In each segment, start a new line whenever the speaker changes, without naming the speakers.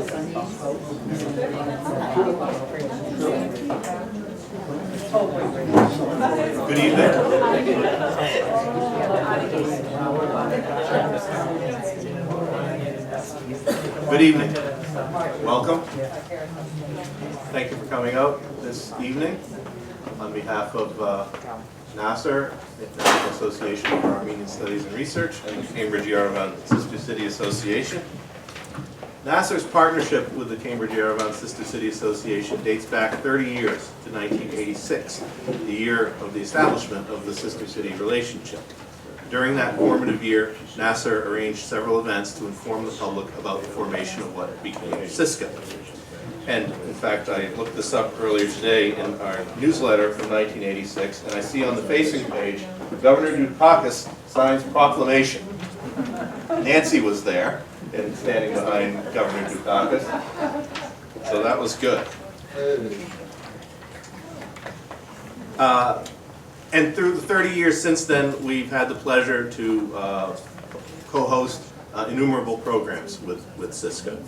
Good evening. Good evening. Welcome. Thank you for coming out this evening. On behalf of NAASR, National Association for Armenian Studies and Research, and the Cambridge-Yerevan Sister City Association. NAASR's partnership with the Cambridge-Yerevan Sister City Association dates back 30 years to 1986, the year of the establishment of the Sister City relationship. During that formative year, NAASR arranged several events to inform the public about the formation of what became CYSCA. And in fact, I looked this up earlier today in our newsletter from 1986, and I see on the facing page, Governor Dukakis signs proclamation. Nancy was there, and standing behind Governor Dukakis, so that was good. And through the 30 years since then, we've had the pleasure to co-host innumerable programs with CYSCA.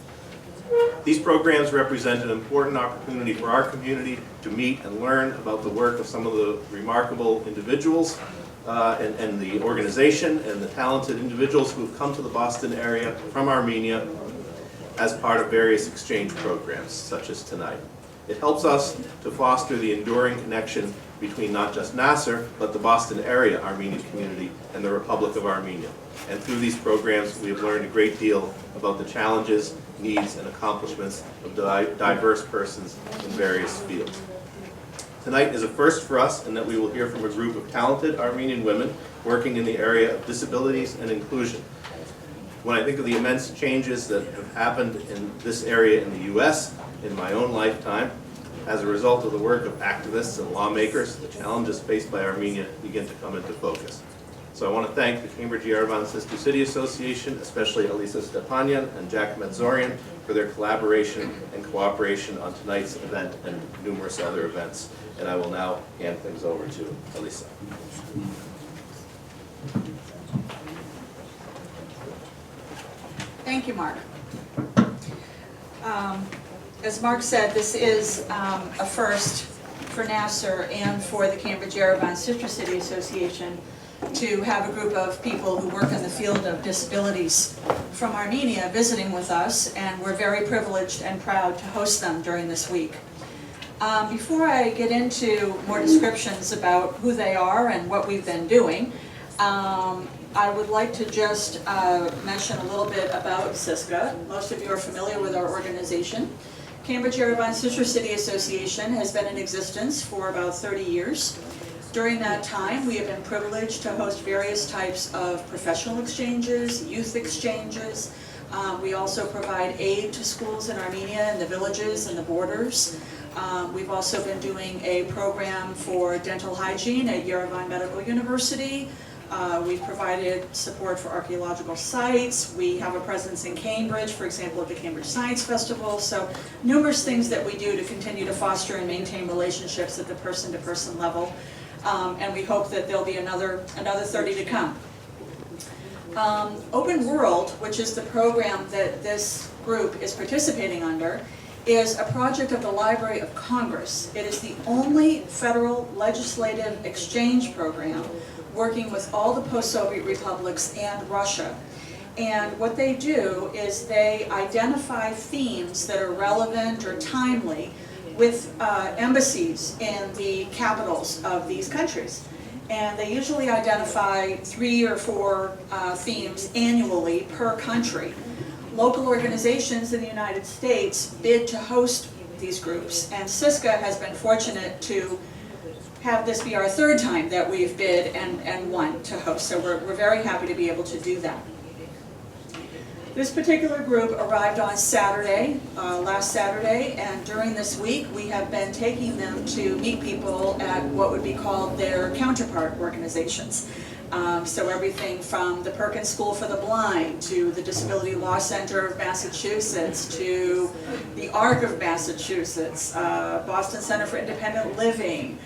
These programs represent an important opportunity for our community to meet and learn about the work of some of the remarkable individuals and the organization and the talented individuals who have come to the Boston area from Armenia as part of various exchange programs, such as tonight. It helps us to foster the enduring connection between not just NAASR, but the Boston area Armenian community and the Republic of Armenia. And through these programs, we have learned a great deal about the challenges, needs, and accomplishments of diverse persons in various fields. Tonight is a first for us in that we will hear from a group of talented Armenian women working in the area of disabilities and inclusion. When I think of the immense changes that have happened in this area in the U.S. in my own lifetime, as a result of the work of activists and lawmakers, the challenges faced by Armenia begin to come into focus. So I want to thank the Cambridge-Yerevan Sister City Association, especially Elisa Stepanyan and Jack Medzorian, for their collaboration and cooperation on tonight's event and numerous other events. And I will now hand things over to Elisa.
Thank you, Mark. As Mark said, this is a first for NAASR and for the Cambridge-Yerevan Sister City Association to have a group of people who work in the field of disabilities from Armenia visiting with us, and we're very privileged and proud to host them during this week. Before I get into more descriptions about who they are and what we've been doing, I would like to just mention a little bit about CYSCA. Most of you are familiar with our organization. Cambridge-Yerevan Sister City Association has been in existence for about 30 years. During that time, we have been privileged to host various types of professional exchanges, youth exchanges. We also provide aid to schools in Armenia and the villages and the borders. We've also been doing a program for dental hygiene at Yerevan Medical University. We've provided support for archaeological sites. We have a presence in Cambridge, for example, at the Cambridge Science Festival. So numerous things that we do to continue to foster and maintain relationships at the person-to-person level. And we hope that there'll be another 30 to come. Open World, which is the program that this group is participating under, is a project of the Library of Congress. It is the only federal legislative exchange program working with all the post-Soviet republics and Russia. And what they do is they identify themes that are relevant or timely with embassies in the capitals of these countries. And they usually identify 3 or 4 themes annually per country. Local organizations in the United States bid to host these groups, and CYSCA has been fortunate to have this be our 3rd time that we've bid and won to host. So we're very happy to be able to do that. This particular group arrived on Saturday, last Saturday, and during this week we have been taking them to meet people at what would be called their counterpart organizations. So everything from the Perkins School for the Blind to the Disability Law Center of Massachusetts to the ARC of Massachusetts, Boston Center for Independent Living,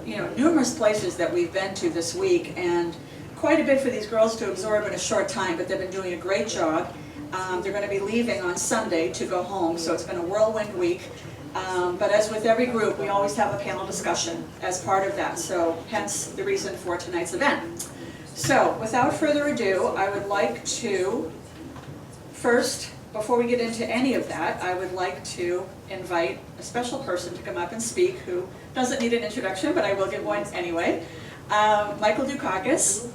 numerous places that we've been to this week, and quite a bit for these girls to absorb in a short time, but they've been doing a great job. They're going to be leaving on Sunday to go home, so it's been a whirlwind week. But as with every group, we always have a panel discussion as part of that, so hence the reason for tonight's event. So, without further ado, I would like to, first, before we get into any of that, I would like to invite a special person to come up and speak who doesn't need an introduction, but I will give one anyway. Michael Dukakis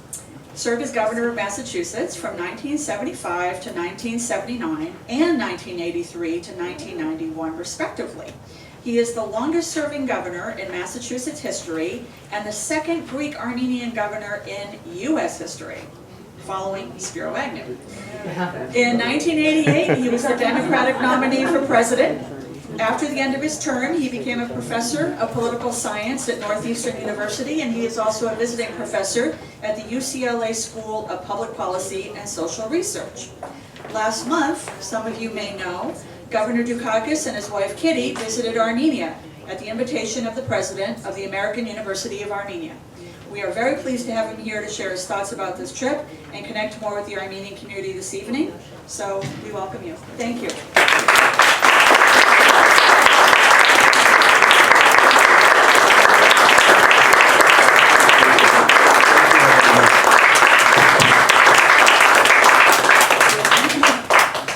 served as governor of Massachusetts from 1975 to 1979 and 1983 to 1991 respectively. He is the longest serving governor in Massachusetts history and the second Greek Armenian governor in US history, following Spiro Agnew. In 1988, he was the Democratic nominee for president. After the end of his term, he became a professor of political science at Northeastern University, and he is also a visiting professor at the UCLA School of Public Policy and Social Research. Last month, some of you may know, Governor Dukakis and his wife Kitty visited Armenia at the invitation of the president of the American University of Armenia. We are very pleased to have him here to share his thoughts about this trip and connect more with the Armenian community this evening. So we welcome you. Thank you.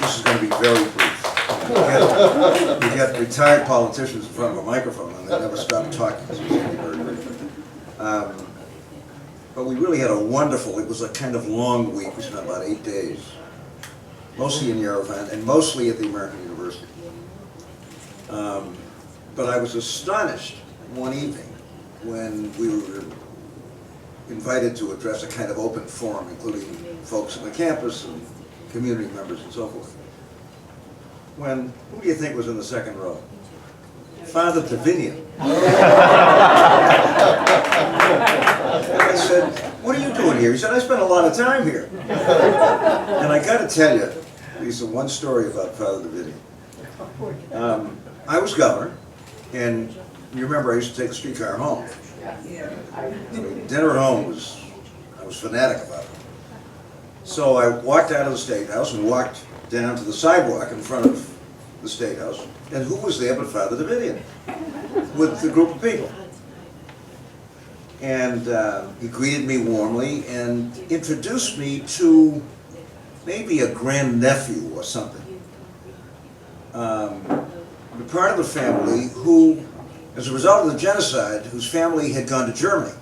This is going to be very brief. We get retired politicians in front of a microphone and they never stop talking. So it's going to be very brief. But we really had a wonderful, it was a kind of long week. We spent about 8 days, mostly in Yerevan and mostly at the American University. But I was astonished one evening when we were invited to address a kind of open forum, including folks on the campus and community members and so forth. When, who do you think was in the second row? Father Davidian. I said, what are you doing here? He said, I spent a lot of time here. And I got to tell you, Lisa, one story about Father Davidian. I was governor, and you remember I used to take the streetcar home. I mean, dinner at home was, I was fanatic about it. So I walked out of the State House and walked down to the sidewalk in front of the State House, and who was there but Father Davidian with the group of people. And he greeted me warmly and introduced me to maybe a grandnephew or something. The part of the family who, as a result of the genocide, whose family had gone to Germany.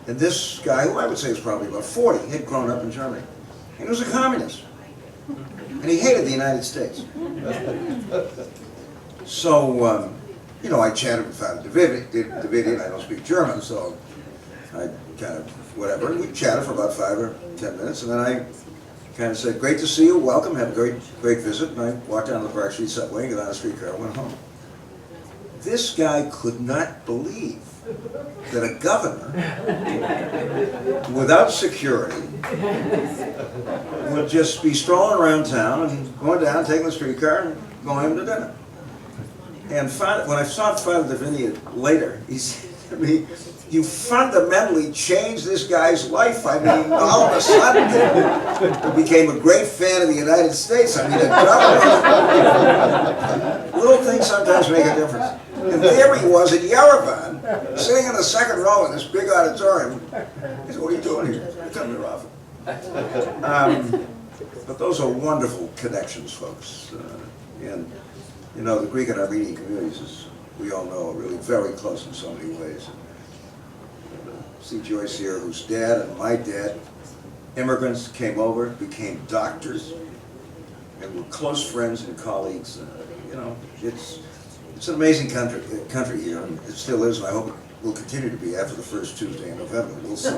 And this guy, who I would say was probably about 40, had grown up in Germany. And he was a communist. And he hated the United States. So, you know, I chatted with Father Davidian. I don't speak German, so I kind of, whatever. And we chatted for about 5 or 10 minutes, and then I kind of said, great to see you, welcome, have a great visit. And I walked down to the Park Street subway and got on a streetcar and went home. This guy could not believe that a governor, without security, would just be strolling around town and going down, taking the streetcar and going home to dinner. And when I saw Father Davidian later, he said to me, you fundamentally changed this guy's life. I mean, all of a sudden, he became a great fan of the United States. I mean, little things sometimes make a difference. And there he was in Yerevan, sitting in the second row in this big auditorium. He said, what are you doing here? You come here often. But those are wonderful connections, folks. And, you know, the Greek and Armenian communities, as we all know, are really very close in so many ways. See Joyce here, whose dad and my dad, immigrants, came over, became doctors, and were close friends and colleagues. You know, it's an amazing country here, and it still is, and I hope it will continue to be after the first Tuesday in November. We'll see.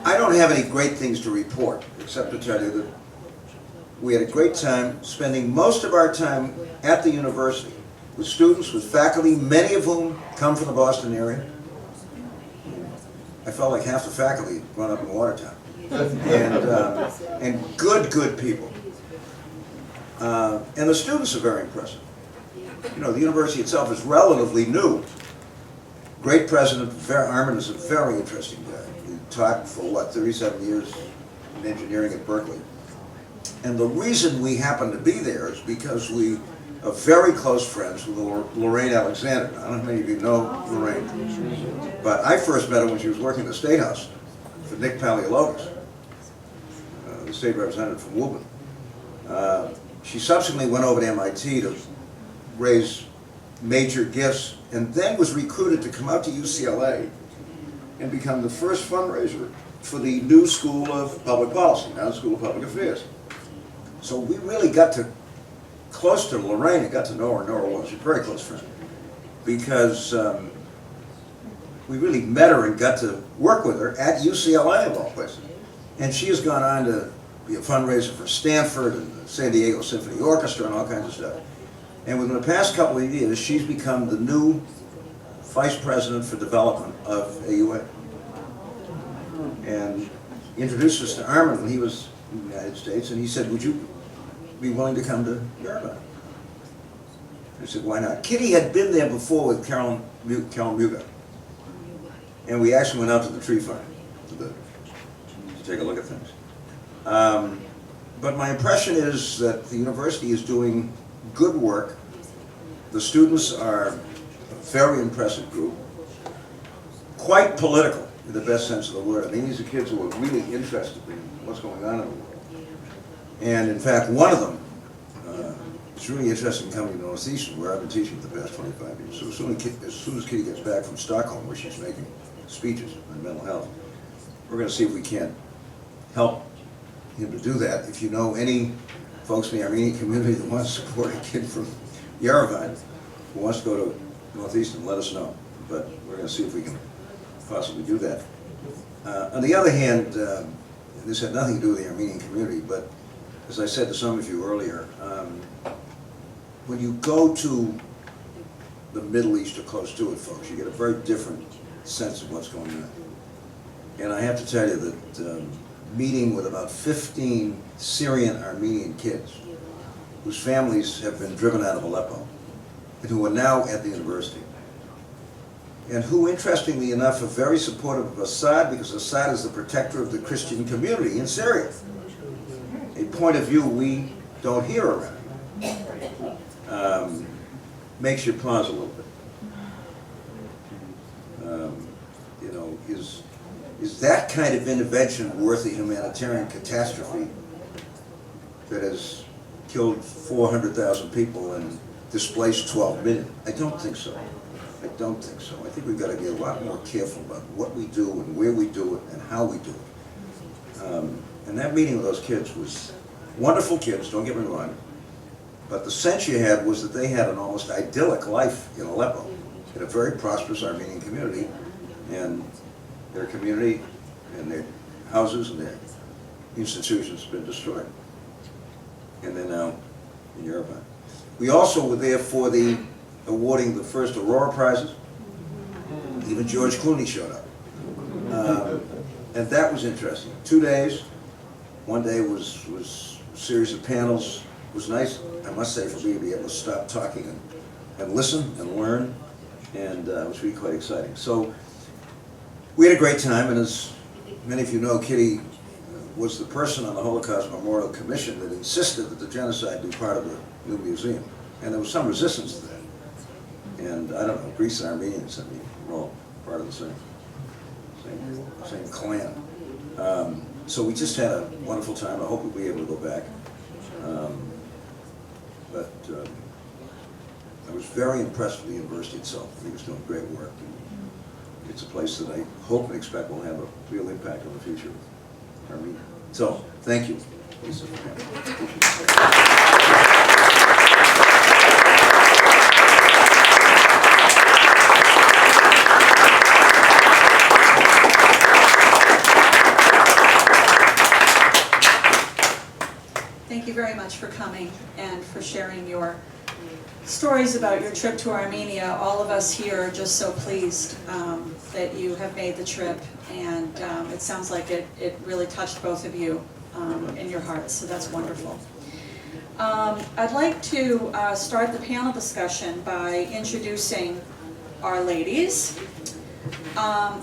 I don't have any great things to report, except to tell you that we had a great time spending most of our time at the university with students, with faculty, many of whom come from the Boston area. I felt like half the faculty had grown up in Watertown. And good people. And the students are very impressive. You know, the university itself is relatively new. Great president, Armin is a very interesting guy. He taught for, what, 37 years in engineering at Berkeley. And the reason we happen to be there is because we are very close friends with Lorraine Alexander. I don't know how many of you know Lorraine, but I first met her when she was working at the State House for Nick Paleologos, the state representative from Woburn. She subsequently went over to MIT to raise major gifts, and then was recruited to come out to UCLA and become the first fundraiser for the new School of Public Policy, now the School of Public Affairs. So we really got to close to Lorraine and got to know her. Nora was a very close friend, because we really met her and got to work with her at UCLA of all places. And she has gone on to be a fundraiser for Stanford and the San Diego Symphony Orchestra and all kinds of stuff. And within the past couple of years, she's become the new Vice President for Development of AUA. And introduced us to Armin when he was in the United States, and he said, would you be willing to come to Yerevan? I said, why not? Kitty had been there before with Carolyn Muga. And we actually went out to the tree farm to take a look at things. But my impression is that the university is doing good work. The students are a very impressive group. Quite political, in the best sense of the word. I mean, these are kids who are really interested in what's going on in the world. And in fact, one of them is really interested in coming to Northeastern, where I've been teaching for the past 25 years. So as soon as Kitty gets back from Stockholm, where she's making speeches on mental health, we're going to see if we can't help him to do that. If you know any folks in the Armenian community that want to support a kid from Yerevan who wants to go to Northeastern, let us know. But we're going to see if we can possibly do that. On the other hand, this had nothing to do with the Armenian community, but as I said to some of you earlier, when you go to the Middle East or close to it, folks, you get a very different sense of what's going on. And I have to tell you that meeting with about 15 Syrian Armenian kids whose families have been driven out of Aleppo and who are now at the university, and who, interestingly enough, are very supportive of Assad, because Assad is the protector of the Christian community in Syria, a point of view we don't hear around. Makes you pause a little bit. You know, is that kind of intervention worth a humanitarian catastrophe that has killed 400,000 people and displaced 12 million? I don't think so. I don't think so. I think we've got to be a lot more careful about what we do and where we do it and how we do it. And that meeting with those kids was wonderful kids, don't get me wrong, but the sense you had was that they had an almost idyllic life in Aleppo, in a very prosperous Armenian community, and their community and their houses and their institutions have been destroyed. And they're now in Yerevan. We also were there for the awarding the first Aurora Prizes. Even George Clooney showed up. And that was interesting. 2 days. One day was a series of panels. It was nice, I must say, for me to be able to stop talking and listen and learn. And it was really quite exciting. So we had a great time, and as many of you know, Kitty was the person on the Holocaust Memorial Commission that insisted that the genocide be part of the new museum. And there was some resistance to that. And I don't know, Greeks and Armenians, I mean, we're all part of the same clan. So we just had a wonderful time. I hope we'll be able to go back. But I was very impressed with the university itself. I think it's doing great work. And it's a place that I hope and expect will have a real impact on the future of Armenia. So, thank you, Lisa, for having me.
Thank you very much for coming and for sharing your stories about your trip to Armenia. All of us here are just so pleased that you have made the trip, and it sounds like it really touched both of you in your hearts, so that's wonderful. I'd like to start the panel discussion by introducing our ladies.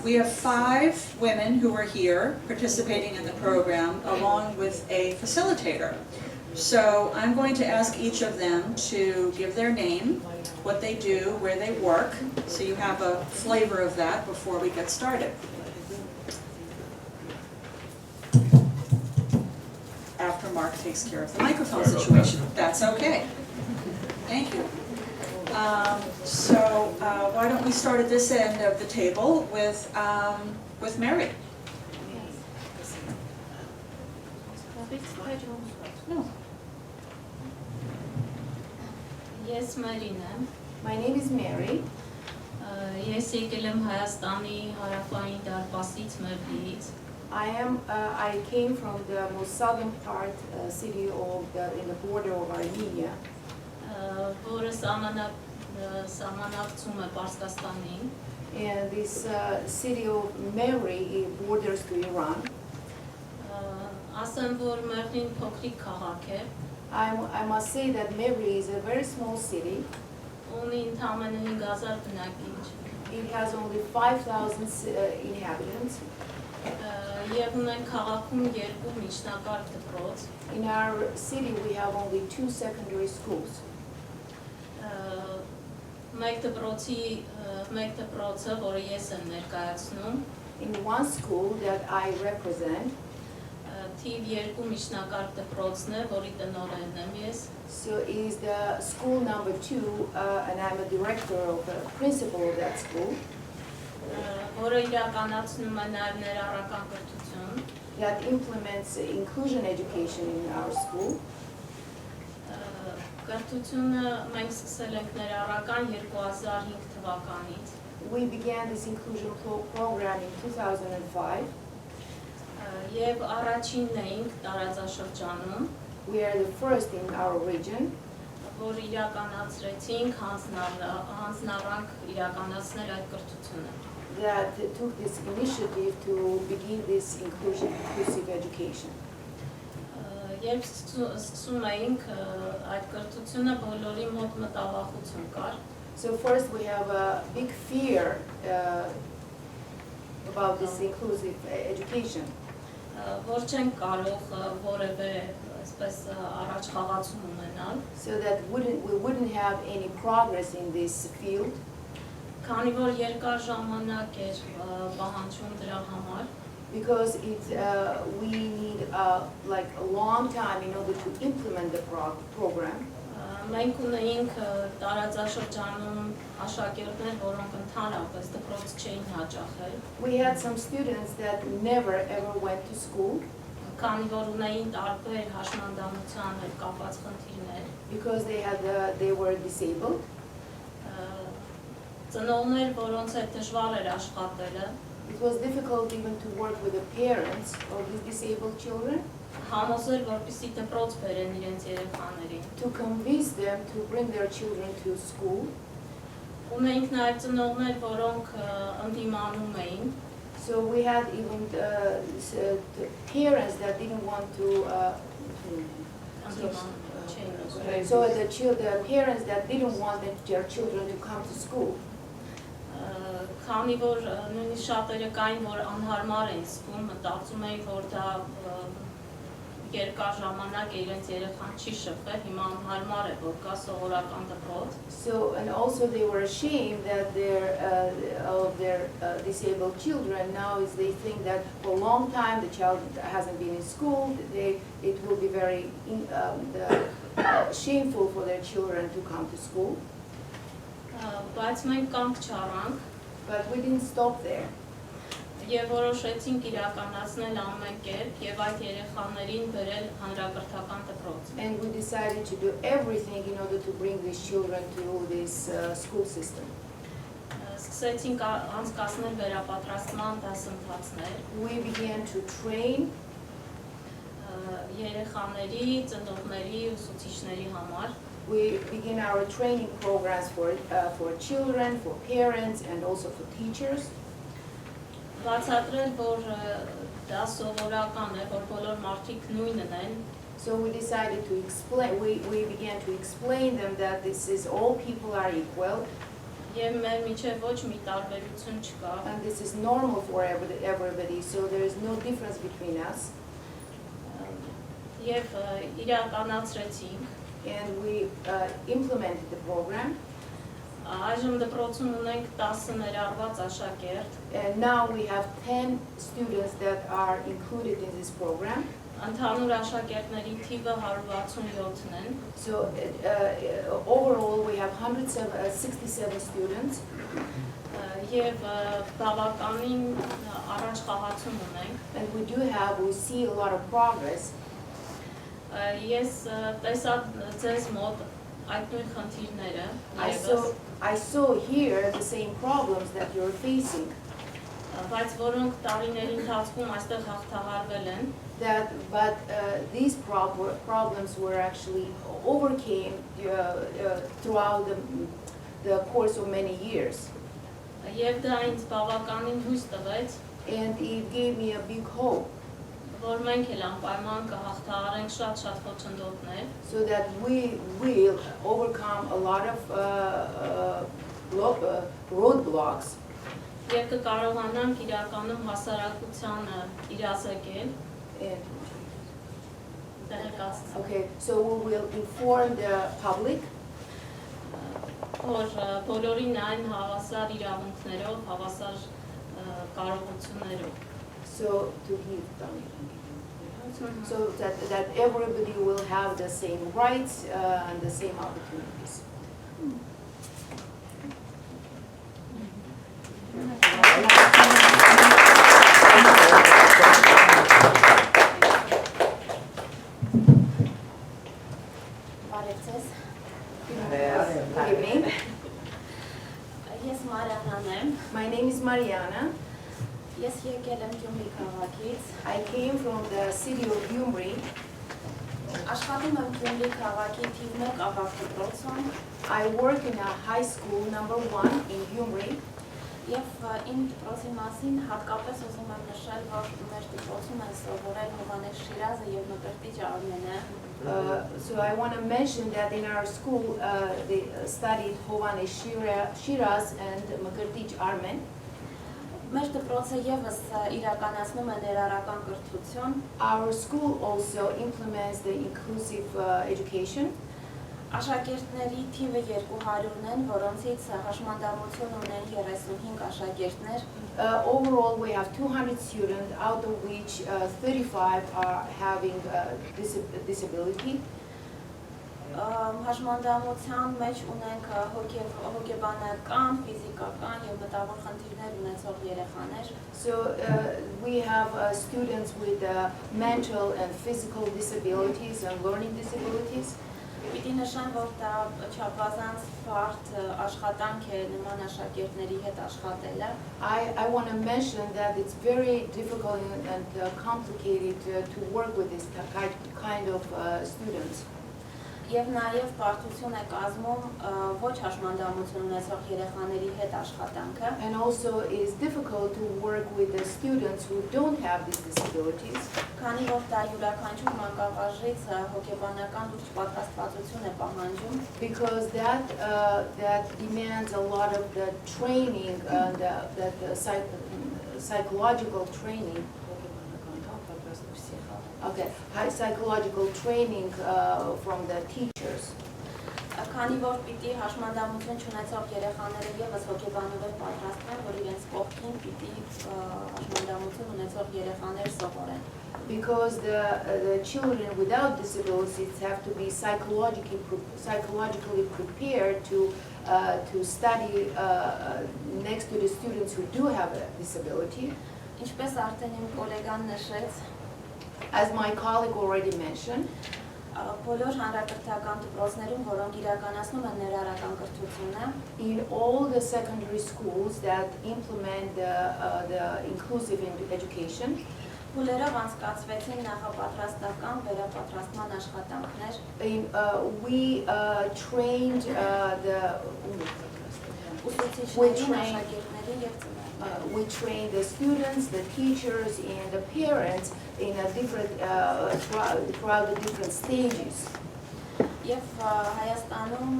We have 5 women who are here participating in the program, along with a facilitator. So I'm going to ask each of them to give their name, what they do, where they work, so you have a flavor of that before we get started. After Mark takes care of the microphone situation. That's okay. Thank you. So why don't we start at this end of the table with Meri? No.
Yes, Marina.
My name is Meri.
Ես եկել եմ Հայաստանի հարավային դարպասից Մերդիից։
I came from the most southern part city in the border of Armenia,
որը սահմանափակում է Պարսկաստանին։
and this city of Meri borders to Iran.
Ասեմ, որ Մերդին փոքրիկ քաղաք է,
I must say that Meri is a very small city.
ունի ընդամենը 5000 բնակիչ,
It has only 5,000 inhabitants.
եւ ունեն քաղաքում 2 միջնակարգ դպրոց։
In our city we have only 2 secondary schools.
Մեկ դպրոցը, որը ես եմ ներկայացնում,
In one school that I represent,
թիվ 2 միջնակարգ դպրոցն է, որի տնօրենն եմ ես։
so is the school number 2, and I'm a director of the principal of that school.
Որը իրականացնում է նաև ներառական կրթություն,
That implements inclusion education in our school.
Կրթությունը մենք սկսել ենք ներառական 2005 թվականից,
We began this inclusion program in 2005.
եւ առաջինն էինք տարածաշրջանում,
We are the first in our region
որ իրականացրեցինք հանձնառանք իրականացնել այդ կրթությունը։
that took this initiative to begin this inclusive education.
Երբ սկսում էինք այդ կրթությունը, բոլորի մոտ մտավախություն կար,
So first we have a big fear about this inclusive education,
որ չենք կարող որևէ այսպես առաջ խաղացում ունենալ,
so that we wouldn't have any progress in this field,
քանի որ երկար ժամանակ էր պահանջում դրա համար,
because we need like a long time in order to implement the program.
Մենք ունեինք տարածաշրջանում աշակերտներ, որոնք ընդհանրապես դպրոց չէին հաճախել,
We had some students that never ever went to school
քանի որ ունեին տարբեր հաշմանդամության հետ կապված խնդիրներ,
because they were disabled.
ծնողներ, որոնց հետ դժվար էր աշխատելը,
It was difficult even to work with the parents of these disabled children,
համոզել, որպեսզի դպրոց բերեն իրենց երեխաներին։
to convince them to bring their children to school.
Ունեինք նաև ծնողներ, որոնք ընդդիմանում էին,
So we had even the parents that didn't want to,
ընդդիմանում չէին։
so the parents that didn't want their children to come to school.
Քանի որ նույնիսկ շատերը կային, որ անհարմար էին զգում, մտածում էին, որ դա երկար ժամանակ իրենց երեխան չի շփվել, հիմա անհարմար է, որ կա սովորական դպրոց։
So, and also they were ashamed that of their disabled children. Now is they think that for a long time the child hasn't been in school, it will be very shameful for their children to come to school.
Բայց մենք կանգ չառանք
But we didn't stop there.
եւ որոշեցինք իրականացնել ամեն կերպ եւ այդ երեխաներին բերել հանրակրթական դպրոց։
And we decided to do everything in order to bring these children to this school system.
Սկսեցինք անցկացնել վերապատրաստման դասընթացներ
We began to train
երեխաների, ծնողների, ուսուցիչների համար։
We begin our training programs for children, for parents, and also for teachers.
Բացատրել, որ դա սովորական է, որ բոլոր մարդիկ նույնն են,
So we decided to explain, we began to explain them that all people are equal,
Եվ մեր միջև ոչ մի տարբերություն չկա։
And this is normal for everybody, so there is no difference between us.
Եվ իրականացրեցինք։
And we implemented the program.
Այժմ դպրոցում ունենք 10 ներառված աշակերտ։
And now we have 10 students that are included in this program.
Ընդհանուր աշակերտների թիվը 167-ն են։
So overall we have 167 students.
Եվ բավականին առաջխաղացում ունենք։
And we see a lot of progress.
Ես տեսա ձեզ մոտ այդ նույն խնդիրները։
I saw here the same problems that you're facing.
Բայց որոնք տարիների ընթացքում այստեղ հաղթահարվել են։
But these problems were actually overcame throughout the course of many years.
Եվ դա ինձ բավականին հույս տվեց,
And it gave me a big hope.
որ մենք էլ անպայման կհաղթահարենք շատ խոչընդոտներ,
So that we will overcome a lot of roadblocks.
եւ կկարողանանք իրականում հասարակությանը իրազեկել,
And,
տեղեկացնել,
okay, so we will inform the public
որ բոլորին այն հավասար իրավունքներով, հավասար կարողություններով։
so that everybody will have the same rights and the same opportunities. Good evening.
Ես Մարիանան եմ,
My name is Mariana.
ես եկել եմ Գյումրի քաղաքից,
I came from the city of Gyumri.
աշխատում եմ Գյումրի քաղաքի թիվ 1 ավագ դպրոցում
I work in a high school number 1 in Gyumri.
եւ իմ դպրոցի մասին հատկապես ուզում եմ նշել, որ մեր դպրոցում են սովորել Հովհաննես Շիրազը եւ Մկրտիչ Արմենը։
So I want to mention that in our school they studied Hovannes Shiraz and Mkirtich Armen.
Մեր դպրոցը եւս իրականացնում է ներառական կրթություն,
Our school also implements the inclusive education.
աշակերտների թիվը 200-ն են, որոնցից հաշմանդամություն ունեն 35 աշակերտներ։
Overall, we have 200 students, out of which 35 are having disability.
Հաշմանդամության մեջ ունենք հոգեբանական, ֆիզիկական եւ մտավոր խնդիրներ ունեցող երեխաներ։
So we have students with mental and physical disabilities and learning disabilities.
Պիտի նշեմ, որ դա չափազանց բարդ աշխատանք է նման աշակերտների հետ աշխատելը։
I want to mention that it's very difficult and complicated to work with this kind of students.
Եվ նաև բարդություն է կազմում ոչ հաշմանդամություն ունեցող երեխաների հետ աշխատանքը։
And also it is difficult to work with the students who don't have these disabilities.
Քանի որ դա յուրաքանչյուր մանկավարժից հոգեբանական լուրջ պատրաստվածություն է պահանջում։
Because that demands a lot of the training and psychological training. Okay, psychological training from the teachers.
Քանի որ պիտի հաշմանդամություն չունեցող երեխաները եւս հոգեբանորեն պատրաստվեն, որ իրենց կողքին պիտի հաշմանդամություն ունեցող երեխաներ սովորեն։
Because the children without disabilities have to be psychologically prepared to study next to the students who do have a disability.
Ինչպես արդեն իմ գոլեգան նշեց,
As my colleague already mentioned,
բոլոր հանրակրթական դպրոցներում, որոնք իրականացնում են ներառական կրթությունը,
in all the secondary schools that implement the inclusive education,
փուլերով անցկացվեցին նախապատրաստական վերապատրաստման աշխատանքներ։
we trained
Ուսուցիչներին, աշակերտներին եւ ծնողներին։
We train the students, the teachers, and the parents in a different throughout the different stages.
Եվ Հայաստանում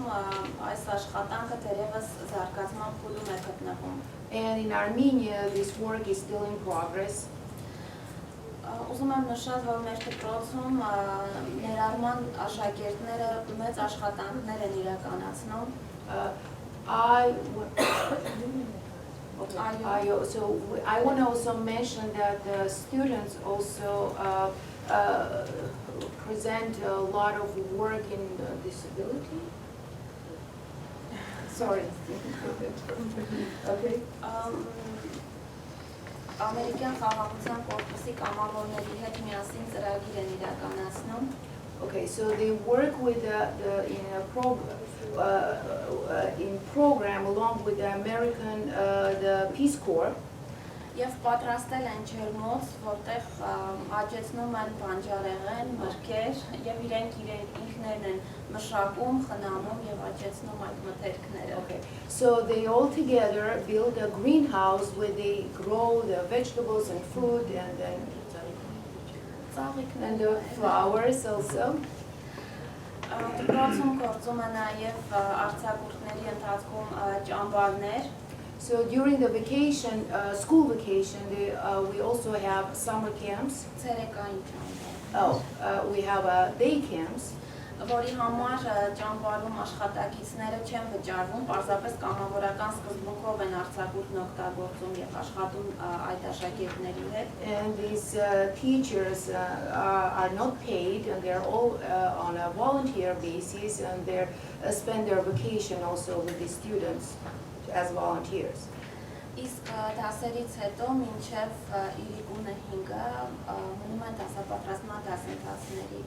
այս աշխատանքը դերևս զարգացման փուլում է գտնվում։
And in Armenia, this work is still in progress.
Ուզում եմ նշել, որ մեր դպրոցում ներառման աշակերտները մեծ աշխատանքներ են իրականացնում։
I want to also mention that the students also present a lot of work in disability. Sorry. Okay.
Ամերիկյան խաղաղության կորպուսի կամավորների հետ միասին ծրագիր են իրականացնում։
Okay, so they work with in program along with the American the Peace Corps.
Եվ պատրաստել են ջերմոց, որտեղ աճեցնում են բանջարեղեն, մրգեր, եւ իրենք ինքներն են մշակում, խնամում եւ աճեցնում այդ մթերքները։
Okay, so they all together build a greenhouse where they grow the vegetables and fruit and the flowers also.
Դպրոցում գործում է նաեւ արձակուրդների ընթացքում ճամբարներ։
So during the vacation, school vacation, we also have summer camps. We have day camps.
Որի համար ճամբարում աշխատակիցները չեն վճարվում, պարզապես կամավորական սկզբունքով են արձակուրդն օգտագործում եւ աշխատում այդ աշակերտների հետ։
And these teachers are not paid, and they're all on a volunteer basis, and they spend their vacation also with the students as volunteers.
Իսկ դասերից հետո մինչև իրիկունը 5-ը մնում են դասապատրաստման դասընթացների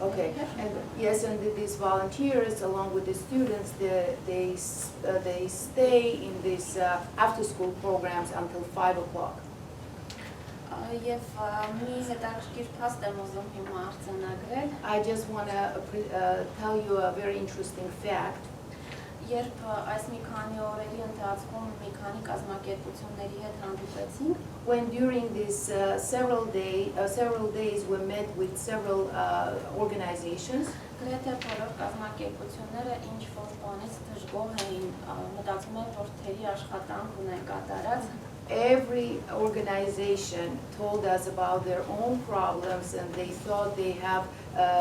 Okay, and yes, and these volunteers, along with the students, they stay in these after-school programs until 5 o'clock. I just want to tell you a very interesting fact. Երբ այս մի քանի օրերի ընթացքում մի քանի կազմակերպությունների հետ հանդիպեցինք,
when during these several days we met with several organizations,
գրեթե բոլոր կազմակերպությունները ինչ որ բանից դժգոհ էին, մտածում են, որ թերի աշխատանք ունեն կատարած։
Every organization told us about their own problems and they thought they have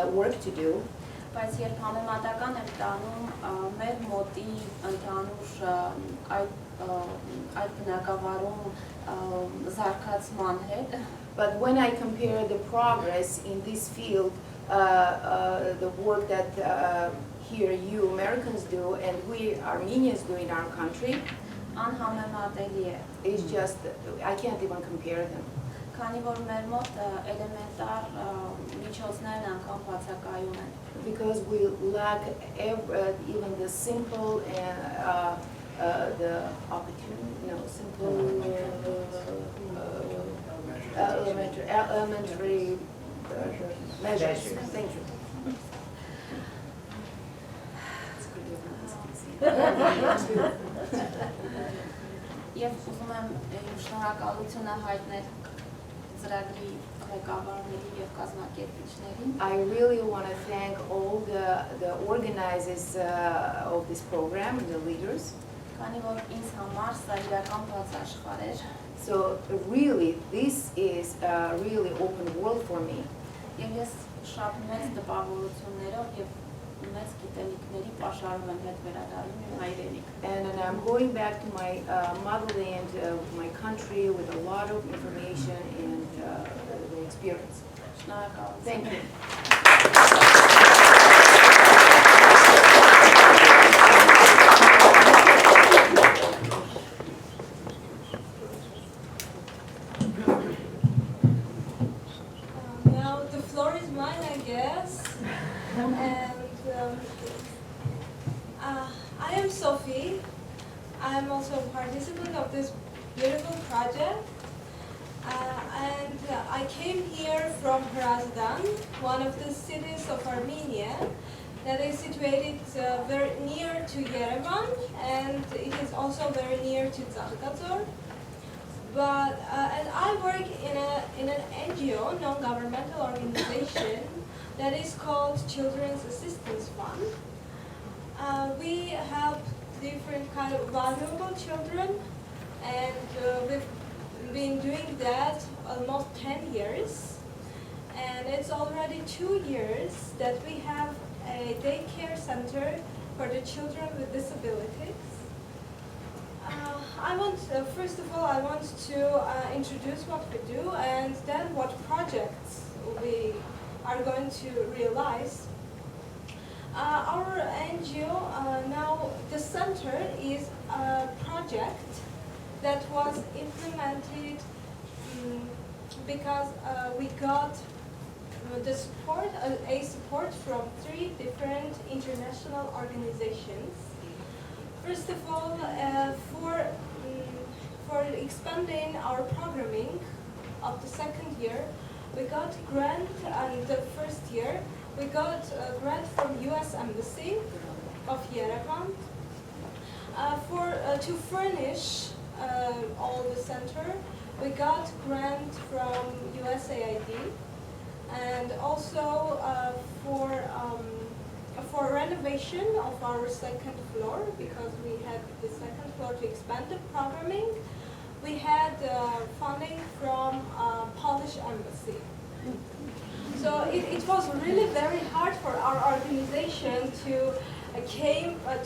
work to do.
Բայց երբ համեմատական եմ տանում մեր մոտի ընդհանուր այդ բնակավարում զարգացման հետ,
but when I compare the progress in this field, the work that here you Americans do and we Armenians do in our country,
անհամեմատելի է։
It's just I can't even compare them.
Քանի որ մեր մոտ էլեմենտար միջոցներն անգամ բացակայում են։
Because we lack even the simple and the elementary measures. Thank you.
Եվ ուզում եմ շնորհակալությունը հայտնել ծրագրի ղեկավարներին եւ կազմակերպիչներին։
I really want to thank all the organizers of this program and the leaders.
Քանի որ ինձ համար սա իրական բացաշխար էր։
So really, this is a really open world for me.
Եվ ես շատ մեծ տպավորություններով եւ մեծ գիտելիքների պաշարում եմ հետ վերադառնում իմ հայրենիք։
And I'm going back to my motherland, my country, with a lot of information and experience.
Շնորհակալություն։
Thank you.
Now the floor is mine, I guess. And I am Sofi. I am also a participant of this beautiful project. And I came here from Hrazdan, one of the cities of Armenia that is situated very near to Yerevan, and it is also very near to Zakhkazor. And I work in an NGO, non-governmental organization, that is called Children's Assistance Fund. We help different kind of vulnerable children, and we've been doing that almost 10 years. And it's already 2 years that we have a daycare center for the children with disabilities. First of all, I want to introduce what we do and then what projects we are going to realize. Our NGO, now the center is a project that was implemented because we got the support, a support from 3 different international organizations. First of all, for expanding our programming of the second year, we got grant, and the first year we got a grant from U.S. Embassy of Yerevan to furnish all the center. We got grant from USAID, and also for renovation of our second floor, because we had the second floor to expand the programming. We had funding from Polish Embassy. So it was really very hard for our organization to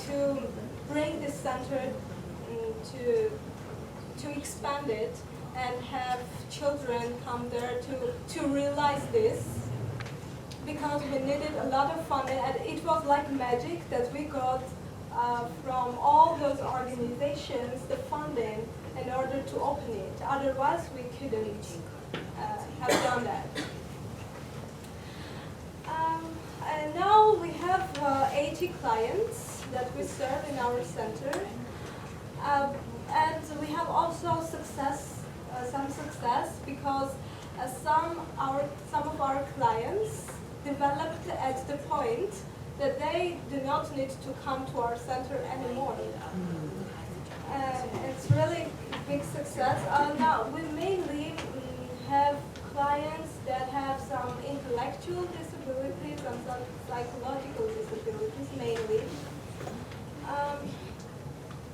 to bring this center to expand it and have children come there to realize this, because we needed a lot of funding, and it was like magic that we got from all those organizations the funding in order to open it. Otherwise, we couldn't have done that. And now we have 80 clients that we serve in our center, and we have also some success because some of our clients developed at the point that they do not need to come to our center anymore. It's really a big success. Now, we mainly have clients that have some intellectual disabilities and some psychological disabilities mainly.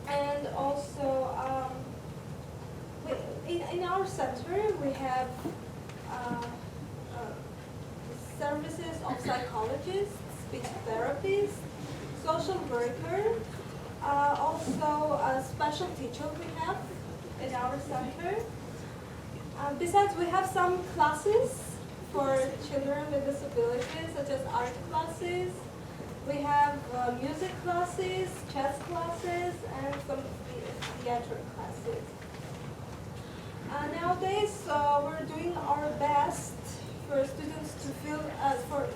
And also, in our center, we have services of psychologists, speech therapists, social worker, also a special teacher we have in our center. Besides, we have some classes for children with disabilities, such as art classes. We have music classes, chess classes, and some theater classes. Nowadays, we're doing our best for students to feel,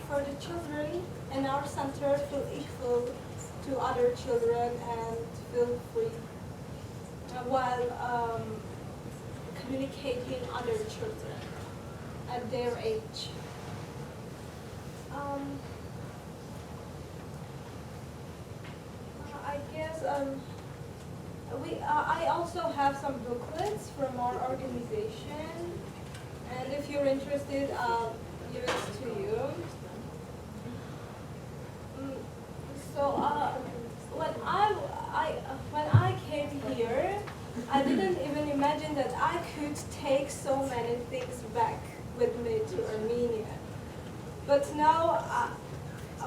for the children in our center feel equal to other children and feel free while communicating other children at their age. I guess I also have some booklets from our organization, and if you're interested, I'll give it to you. So when I came here, I didn't even imagine that I could take so many things back with me to Armenia. But now,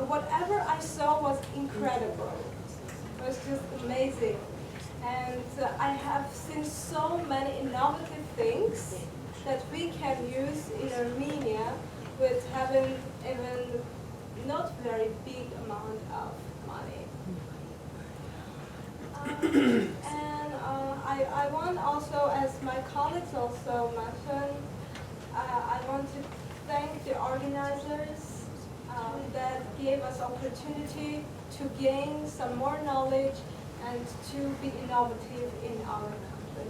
whatever I saw was incredible. It was just amazing. And I have seen so many innovative things that we can use in Armenia with having even not very big amount of money. And I want also, as my colleagues also mentioned, I want to thank the organizers that gave us opportunity to gain some more knowledge and to be innovative in our country.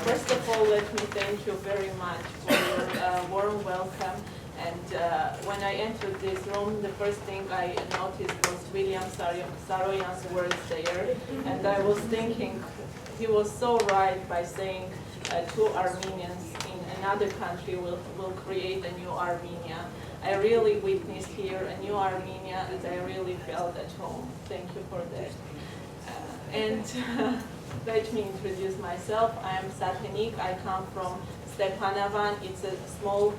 First of all, let me thank you very much for your warm welcome. And when I entered this room, the first thing I noticed was William Saroyan's words there. And I was thinking, he was so right by saying two Armenians in another country will create a new Armenia. I really witnessed here a new Armenia, and I really felt at home. Thank you for that. Let me introduce myself. I am Satenik. I come from Stepanavan. It's a small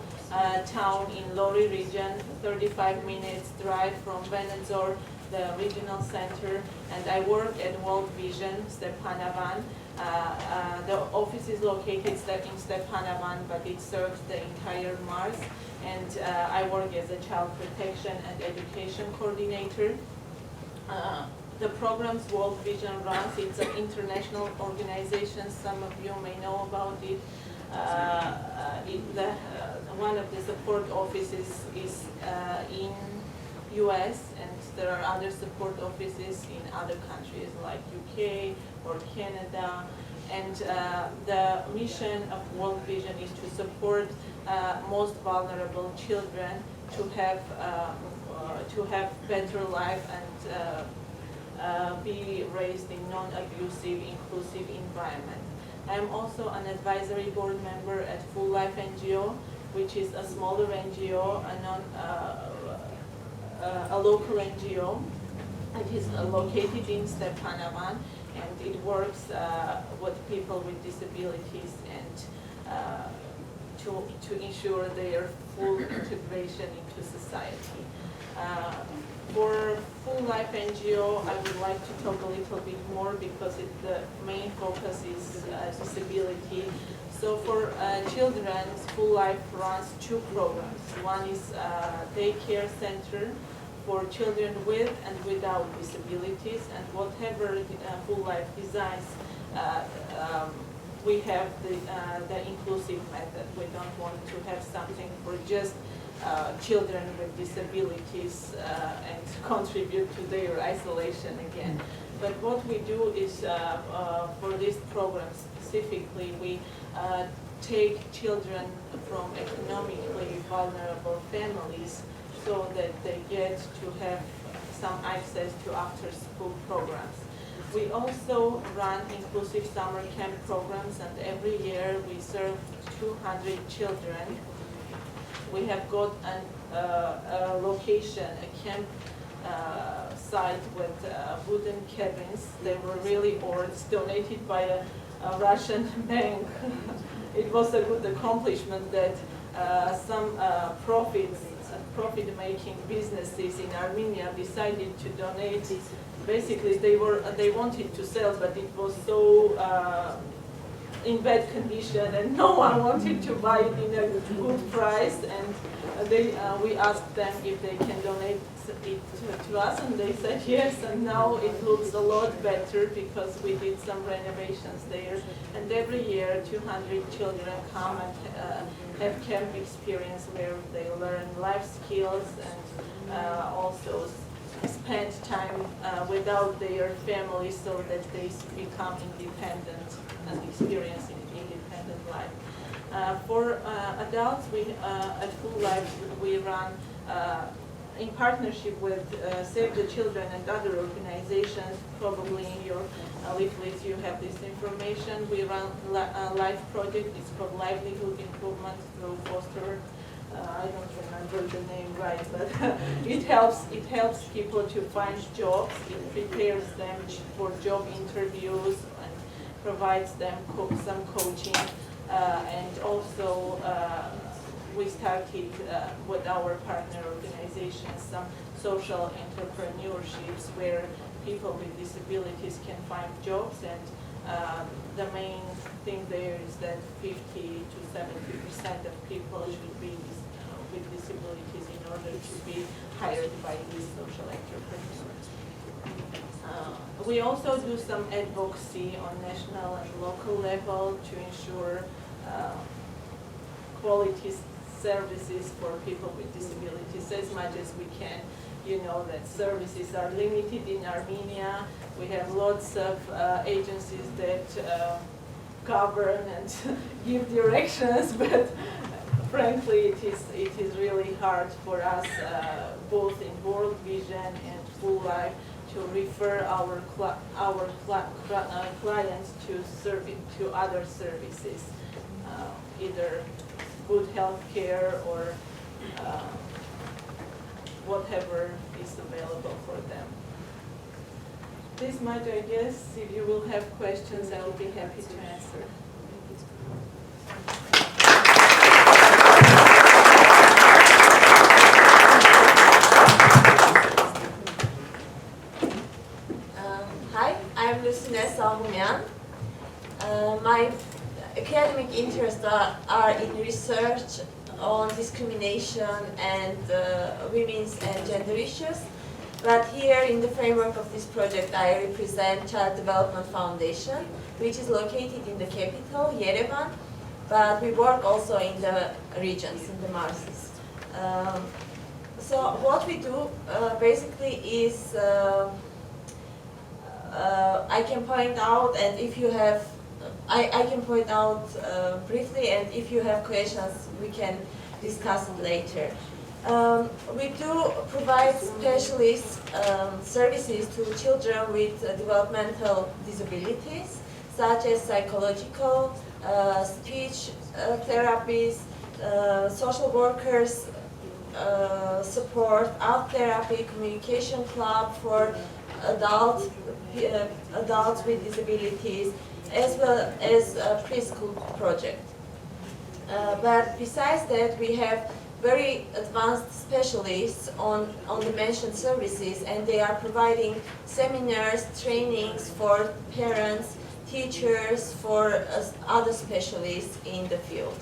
town in Lori region, 35 minutes drive from Venezor, the regional center, and I work at World Vision, Stepanavan. The office is located in Stepanavan, but it serves the entire Mars, and I work as a child protection and education coordinator. The programs World Vision runs, it's an international organization, some of you may know about it. One of the support offices is in US, and there are other support offices in other countries like UK or Canada. And the mission of World Vision is to support most vulnerable children to have better life and be raised in non-abusive, inclusive environment. I am also an advisory board member at Full Life NGO, which is a smaller NGO, a local NGO. It is located in Stepanavan, and it works with people with disabilities and to ensure their full integration into society. For Full Life NGO, I would like to talk a little bit more because the main focus is disability. So for children, Full Life runs two programs. One is daycare center for children with and without disabilities, and whatever Full Life designs, we have the inclusive method. We don't want to have something for just children with disabilities and contribute to their isolation again. But what we do is, for this program specifically, we take children from economically vulnerable families so that they get to have some access to after-school programs. We also run inclusive summer camp programs, and every year we serve 200 children. We have got a location, a camp site with wooden cabins. They were really old, donated by a Russian bank. It was a good accomplishment that some profit-making businesses in Armenia decided to donate. Basically, they wanted to sell, but it was so in bad condition, and no one wanted to buy it in a good price. And we asked them if they can donate it to us, and they said yes. And now it looks a lot better because we did some renovations there. And every year, 200 children come and have camp experience where they learn life skills and also spend time without their families so that they become independent and experience independent life. For adults, we at Full Life we run in partnership with Save the Children and other organizations. Probably in your leaflets you have this information. We run a life project. It's called Livelihood Improvement through Foster. I don't remember the name right, but it helps people to find jobs. It prepares them for job interviews and provides them some coaching. And also we started with our partner organizations some social entrepreneurships where people with disabilities can find jobs, and the main thing there is that 50 to 70% of people should be with disabilities in order to be hired by these social entrepreneurs. We also do some advocacy on national and local level to ensure quality services for people with disabilities as much as we can. You know that services are limited in Armenia. We have lots of agencies that govern and give directions, but frankly, it is really hard for us, both in World Vision and Full Life, to refer our clients to other services, either good health care or whatever is available for them. This might, I guess, if you will have questions, I will be happy to answer.
Hi, I'm Lusine Saghumyan. My academic interests are in research on discrimination and women's and gender issues. But here in the framework of this project, I represent Child Development Foundation, which is located in the capital, Yerevan, but we work also in the regions, in the markets. So what we do basically is, I can point out, and if you have, I can point out briefly, and if you have questions, we can discuss it later. We do provide specialist services to children with developmental disabilities, such as psychological, speech therapies, social workers, support, art therapy, communication club for adults with disabilities, as well as a preschool project. But besides that, we have very advanced specialists on the mentioned services, and they are providing seminars, trainings for parents, teachers, for other specialists in the field.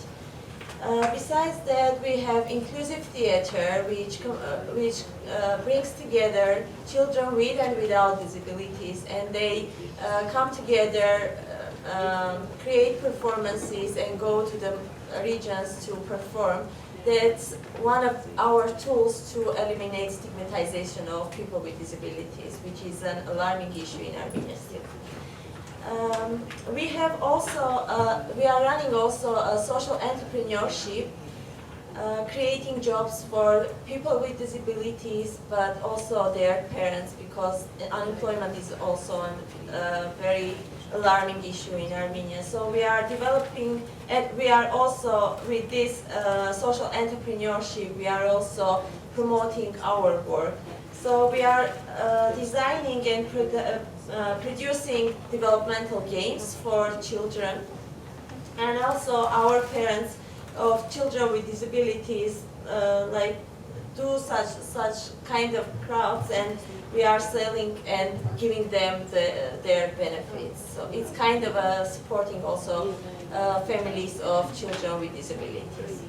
Besides that, we have inclusive theater, which brings together children with and without disabilities, and they come together, create performances, and go to the regions to perform. That's one of our tools to eliminate stigmatization of people with disabilities, which is an alarming issue in Armenia still. We have also, we are running also a social entrepreneurship, creating jobs for people with disabilities, but also their parents, because unemployment is also a very alarming issue in Armenia. So we are developing, and we are also, with this social entrepreneurship, we are also promoting our work. So we are designing and producing developmental games for children, and also our parents of children with disabilities like do such kind of crafts, and we are selling and giving them their benefits. So it's kind of supporting also families of children with disabilities.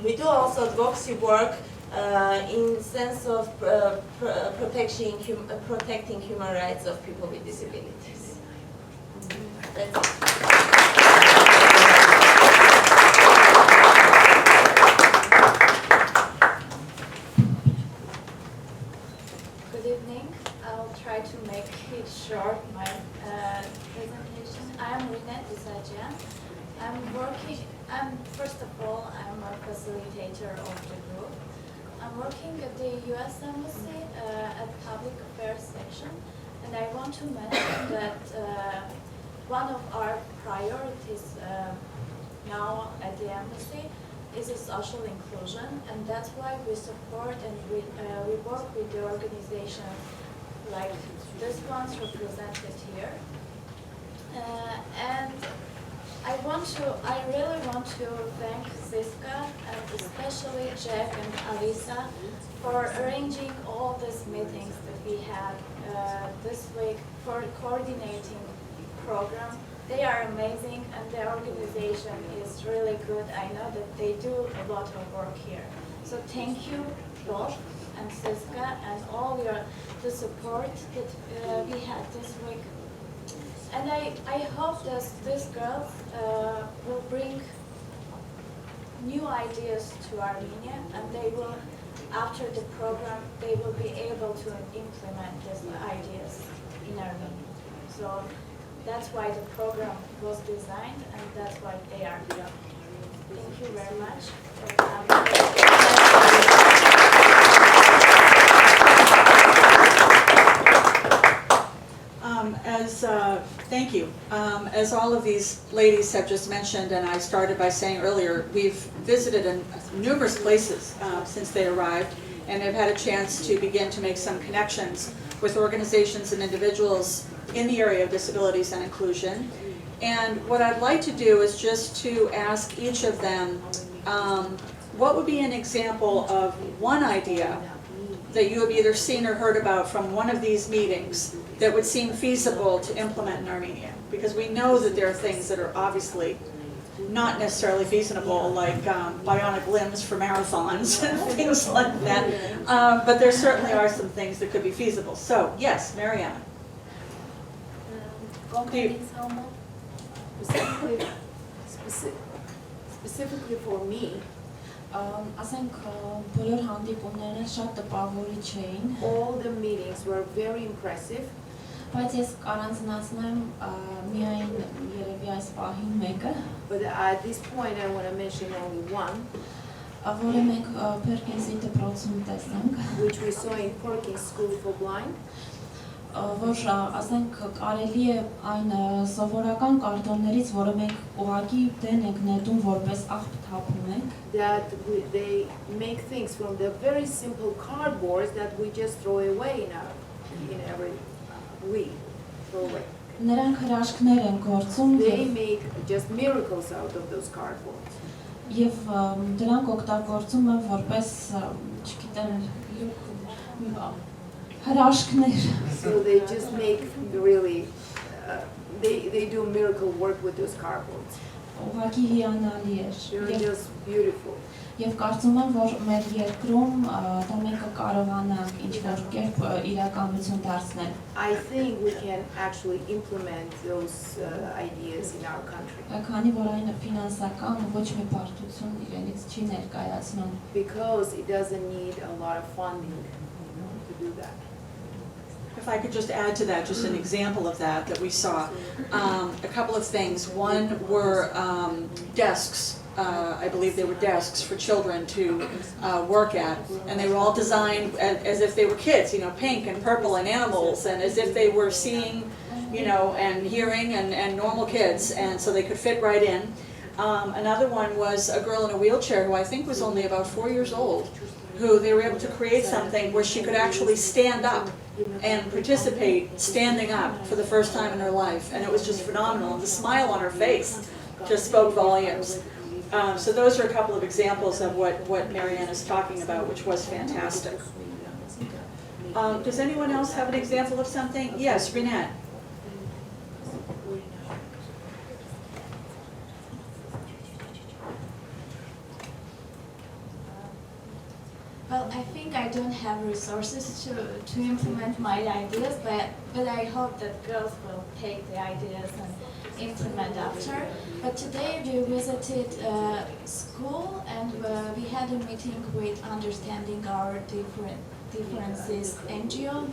We do also advocacy work in sense of protecting human rights of people with disabilities. That's it.
Good evening. I'll try to make it short, my presentation. I am Rinet Isajyan. First of all, I'm a facilitator of the group. I'm working at the U.S. Embassy at Public Affairs section, and I want to mention that one of our priorities now at the embassy is a social inclusion, and that's why we support and we work with the organizations like this one's represented here. And I really want to thank CYSCA, and especially Jack and Alisa, for arranging all these meetings that we had this week, for coordinating the program. They are amazing, and their organization is really good. I know that they do a lot of work here. So thank you both, and CYSCA, and all the support that we had this week. And I hope that these girls will bring new ideas to Armenia, and they will, after the program, they will be able to implement these ideas in Armenia. So That's why the program was designed, and that's why they are here. Thank you very much for coming.
Thank you. As all of these ladies have just mentioned, and I started by saying earlier, we've visited in numerous places since they arrived, and have had a chance to begin to make some connections with organizations and individuals in the area of disabilities and inclusion. And what I'd like to do is just to ask each of them, what would be an example of one idea that you have either seen or heard about from one of these meetings that would seem feasible to implement in Armenia? Because we know that there are things that are obviously not necessarily feasible, like bionic limbs for marathons and things like that. But there certainly are some things that could be feasible. So, yes, Mariana.
Specifically for me,
ասենք բոլոր հանդիպումները շատ տպավորիչ էին,
all the meetings were very impressive.
բայց ես կարանցնացնեմ միայն երևի այս պահին մեկը,
But at this point I want to mention only one,
որը մենք Perkins-ի դպրոցում տեսանք,
which we saw in Perkins School for Blind.
որ ասենք կարելի է այն սովորական կարտոններից, որը մենք ուղղակի դեն ենք նետում որպես աղբ թափում ենք,
That they make things from the very simple cardboards that we just throw away in every week. Throw away.
նրանք հրաշքներ են գործում
They make just miracles out of those cardboards.
եւ դրանք օգտագործում են որպես, չգիտեմ, հրաշքներ։
So they just make really, they do miracle work with those cardboards.
Ուղղակի հիանալի էր։
They're just beautiful.
Եվ կարծում եմ, որ մեր երկրում դա մենք կկարողանանք ինչ-որ կերպ իրականություն դարձնել։
I think we can actually implement those ideas in our country.
Քանի որ այն ֆինանսական ոչ մի բարդություն իրենից չի ներկայացնում։
Because it doesn't need a lot of funding to do that.
If I could just add to that, just an example of that we saw. A couple of things. One were desks. I believe they were desks for children to work at, and they were all designed as if they were kids, pink and purple and animals, and as if they were seeing, and hearing and normal kids, and so they could fit right in. Another one was a girl in a wheelchair who I think was only about 4 years old, who they were able to create something where she could actually stand up and participate standing up for the first time in her life, and it was just phenomenal. And the smile on her face just spoke volumes. So those are a couple of examples of what Marianne is talking about, which was fantastic. Does anyone else have an example of something? Yes, Rinet.
Well, I think I don't have resources to implement my ideas, but I hope that girls will take the ideas and implement after. But today we visited a school and we had a meeting with Understanding Our Differences NGO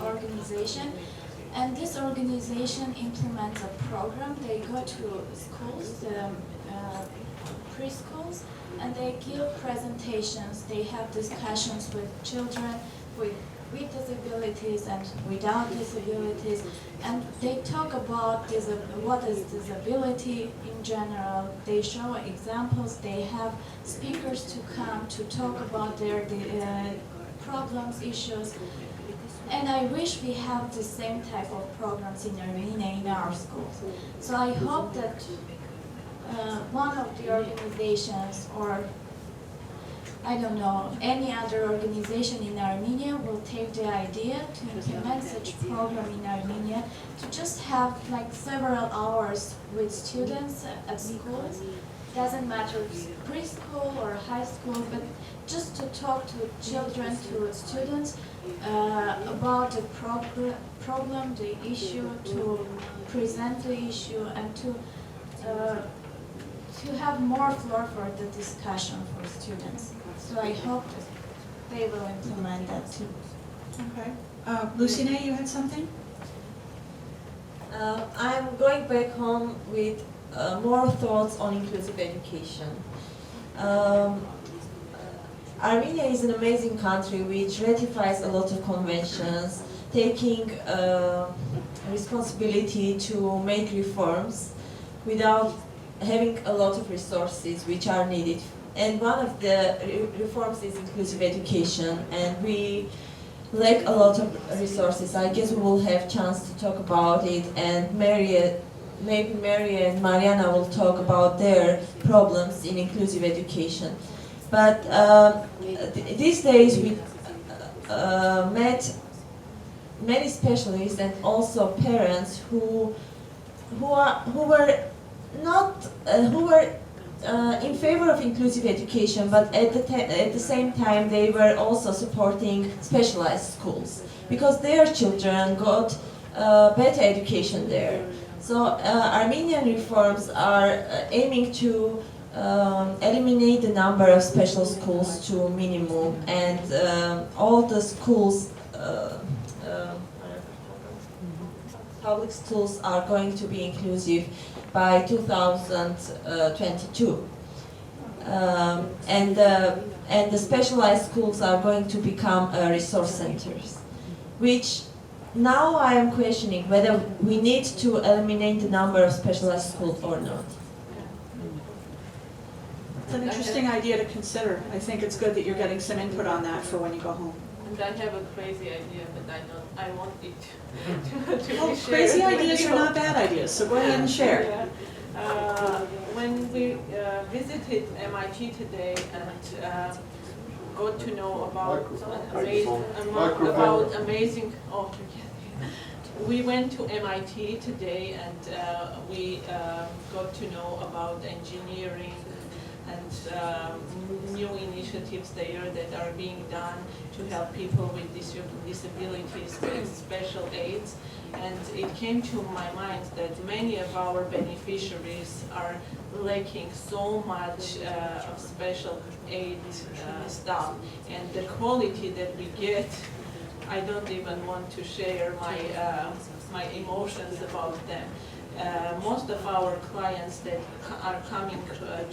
organization. And this organization implements a program. They go to schools, preschools, and they give presentations. They have discussions with children with disabilities and without disabilities, and they talk about what is disability in general. They show examples. They have speakers to come to talk about their problems, issues. And I wish we have the same type of programs in Armenia in our schools. So I hope that one of the organizations, or I don't know, any other organization in Armenia will take the idea to implement such program in Armenia, to just have like several hours with students at schools. Doesn't matter if it's preschool or high school, but just to talk to children, to students about the problem, the issue, to present the issue, and to have more floor for the discussion for students. So I hope that they will implement that too.
Okay. Lusine, you had something?
I'm going back home with more thoughts on inclusive education. Armenia is an amazing country which ratifies a lot of conventions, taking responsibility to make reforms without having a lot of resources which are needed. And one of the reforms is inclusive education, and we lack a lot of resources. I guess we will have chance to talk about it, and maybe Meri and Mariana will talk about their problems in inclusive education. But these days we met many specialists and also parents who were in favor of inclusive education, but at the same time they were also supporting specialized schools because their children got better education there. So Armenian reforms are aiming to eliminate the number of special schools to minimum, and all the schools, public schools, are going to be inclusive by 2022. And the specialized schools are going to become resource centers, which now I am questioning whether we need to eliminate the number of specialized schools or not.
It's an interesting idea to consider. I think it's good that you're getting some input on that for when you go home.
And I have a crazy idea, but I want it to
Well,
be shared.
crazy ideas are not bad ideas, so go ahead and share.
Yeah. When we visited MIT today and got to know about amazing. Oh, we went to MIT today and we got to know about engineering and new initiatives there that are being done to help people with disabilities with special aids. And it came to my mind that many of our beneficiaries are lacking so much of special aid stuff, and the quality that we get, I don't even want to share my emotions about them. Most of our clients that are coming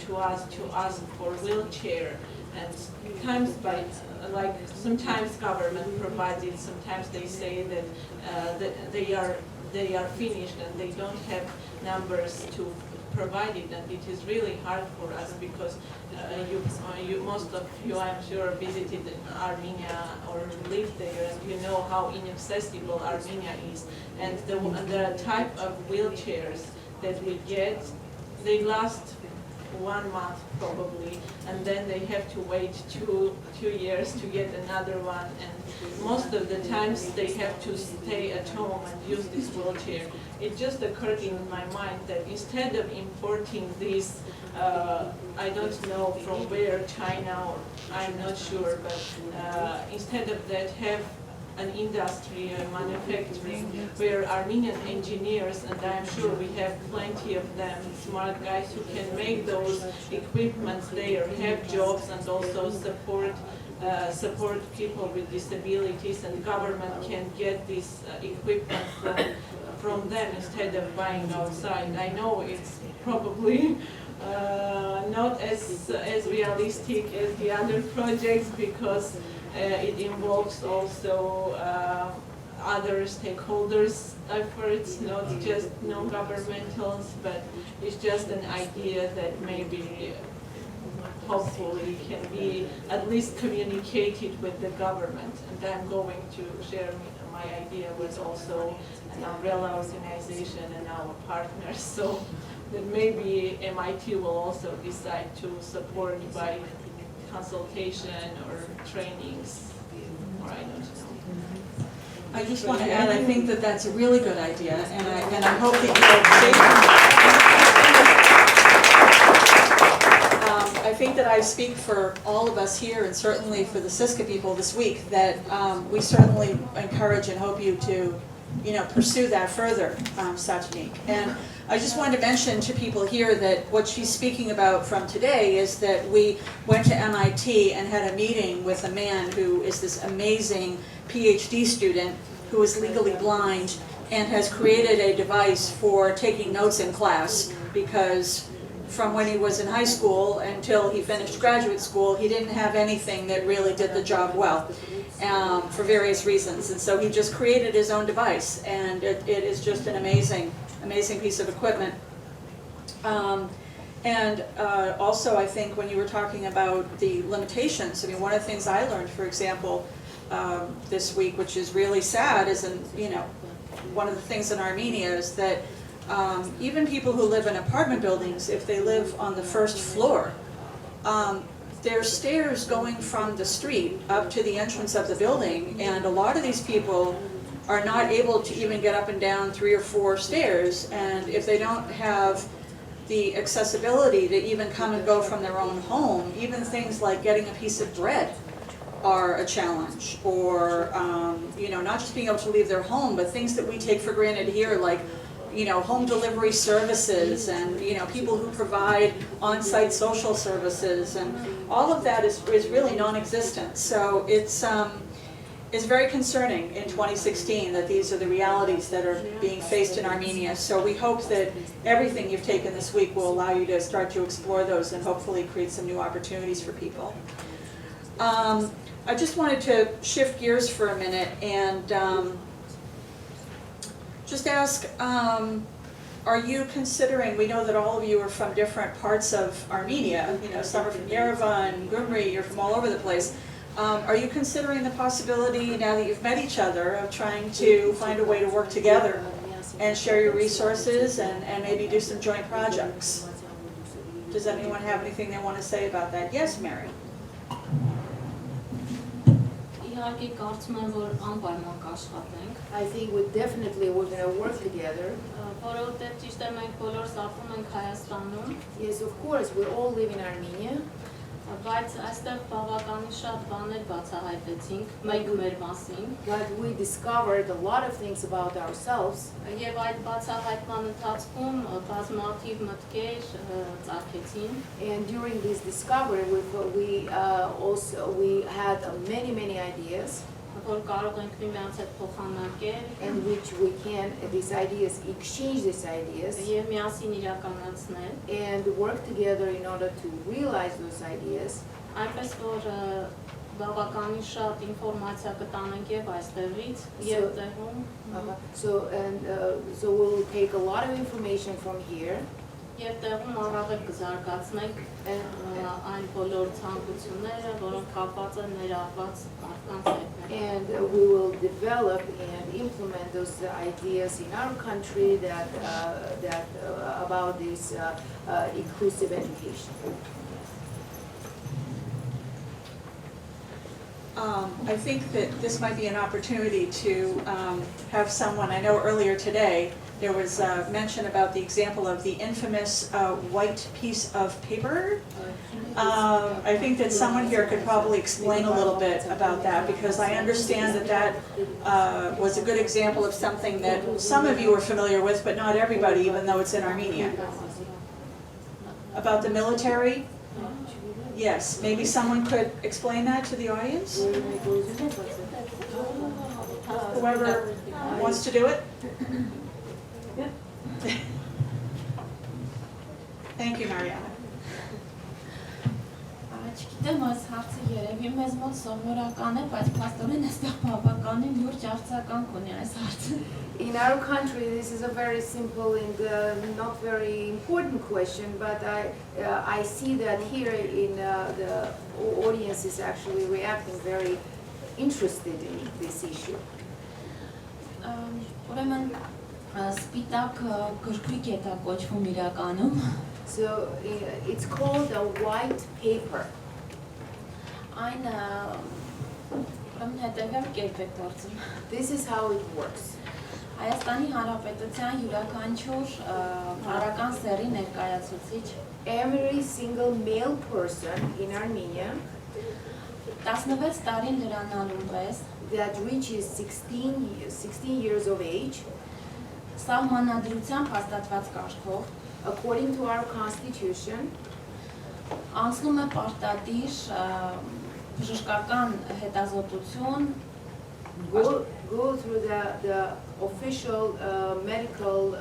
to us to ask for wheelchair, and sometimes government provides it, sometimes they say that they are finished and they don't have numbers to provide it, and it is really hard for us because most of you, I'm sure, visited Armenia or lived there, and you know how inaccessible Armenia is. And the type of wheelchairs that we get, they last 1 month probably, and then they have to wait two years to get another one, and most of the times they have to stay at home and use this wheelchair. It just occurred in my mind that instead of importing these, I don't know from where, China, or I'm not sure, but instead of that, have an industry, manufacturing, where Armenian engineers, and I'm sure we have plenty of them, smart guys who can make those equipments there, have jobs, and also support people with disabilities, and government can get this equipment from them instead of buying outside. I know it's probably not as realistic as the other projects because it involves also other stakeholders' efforts, not just non-governmentals, but it's just an idea that maybe hopefully can be at least communicated with the government. And I'm going to share my idea with also an umbrella organization and our partners, so that maybe MIT will also decide to support by consultation or trainings, or I don't know.
I just want to add, I think that that's a really good idea, and I hope that I think that I speak for all of us here, and certainly for the CYSCA people this week, that we certainly encourage and hope you to, pursue that further, Satenik. And I just wanted to mention to people here that what she's speaking about from today is that we went to MIT and had a meeting with a man who is this amazing PhD student who is legally blind, and has created a device for taking notes in class, because from when he was in high school until he finished graduate school, he didn't have anything that really did the job well, for various reasons. And so he just created his own device, and it is just an amazing piece of equipment. Also, I think when you were talking about the limitations, I mean, one of the things I learned, for example, this week, which is really sad, is, one of the things in Armenia is that even people who live in apartment buildings, if they live on the first floor, there are stairs going from the street up to the entrance of the building, and a lot of these people are not able to even get up and down 3 or 4 stairs, and if they don't have the accessibility to even come and go from their own home, even things like getting a piece of bread are a challenge, or not just being able to leave their home, but things that we take for granted here, like home delivery services, and people who provide on-site social services, and all of that is really non-existent. So it's very concerning in 2016 that these are the realities that are being faced in Armenia. So we hope that everything you've taken this week will allow you to start to explore those and hopefully create some new opportunities for people. I just wanted to shift gears for a minute and just ask, are you considering, we know that all of you are from different parts of Armenia, some are from Yerevan, Gyumri, you're from all over the place. Are you considering the possibility, now that you've met each other, of trying to find a way to work together and share your resources and maybe do some joint projects? Does anyone have anything they want to say about that? Yes, Meri.
Իհարկե կարծում եմ, որ անպայման կաշխատենք,
I think we're going to work together.
որովհետև ճիշտ է մենք բոլորս ապրում ենք Հայաստանում,
Yes, of course, we all live in Armenia.
բայց այստեղ բավականին շատ բաներ բացահայտեցինք մենք մեր մասին,
But we discovered a lot of things about ourselves.
եւ այդ բացահայտման ընթացքում բազմաթիվ մտքեր ծագեցին,
And during this discovery, we had many ideas,
որ կարող ենք միմյանց հետ փոխանակել
in which we can exchange these ideas
եւ միասին իրականացնել,
and work together in order to realize those ideas.
այնպես որ բավականին շատ ինֆորմացիա կտանենք եւ այստեղից եւ տեղում,
So we'll take a lot of information from here.
եւ տեղում առավել կզարգացնենք այն բոլոր ցանկությունները, որոնք կապված են ներառված մարդկանց հետ։
And we will develop and implement those ideas in our country about this inclusive education.
I think that this might be an opportunity to have someone, I know earlier today, there was mention about the example of the infamous white piece of paper. I think that someone here could probably explain a little bit about that, because I understand that that was a good example of something that some of you are familiar with, but not everybody, even though it's in Armenia. About the military? Yes, maybe someone could explain that to the audience? Whoever wants to do it? Thank you, Mariana.
Չգիտեմ, այս հարցը երևի մեզ մոտ սովորական է, բայց փաստորեն այստեղ բավականին լուրջ արձագանք ունի այս հարցը։
In our country, this is a very simple and not very important question, but I see that here in the audience is actually reacting very interested in this issue.
Ուրեմն սպիտակ գրքույկ է դա կոչվում իրականում։
So it's called a white paper.
Այն ուրեմն հետևյալ կերպ է գործում։
This is how it works.
Հայաստանի Հանրապետության յուրաքանչյուր հարական սեռի ներկայացուցիչ
Every single male person in Armenia
16 տարին լրանալուն պես
that reaches 16 years of age,
սահմանադրությամբ հաստատված կարգով
according to our constitution,
անցնում է պարտադիր բժշկական հետազոտություն
go through the official medical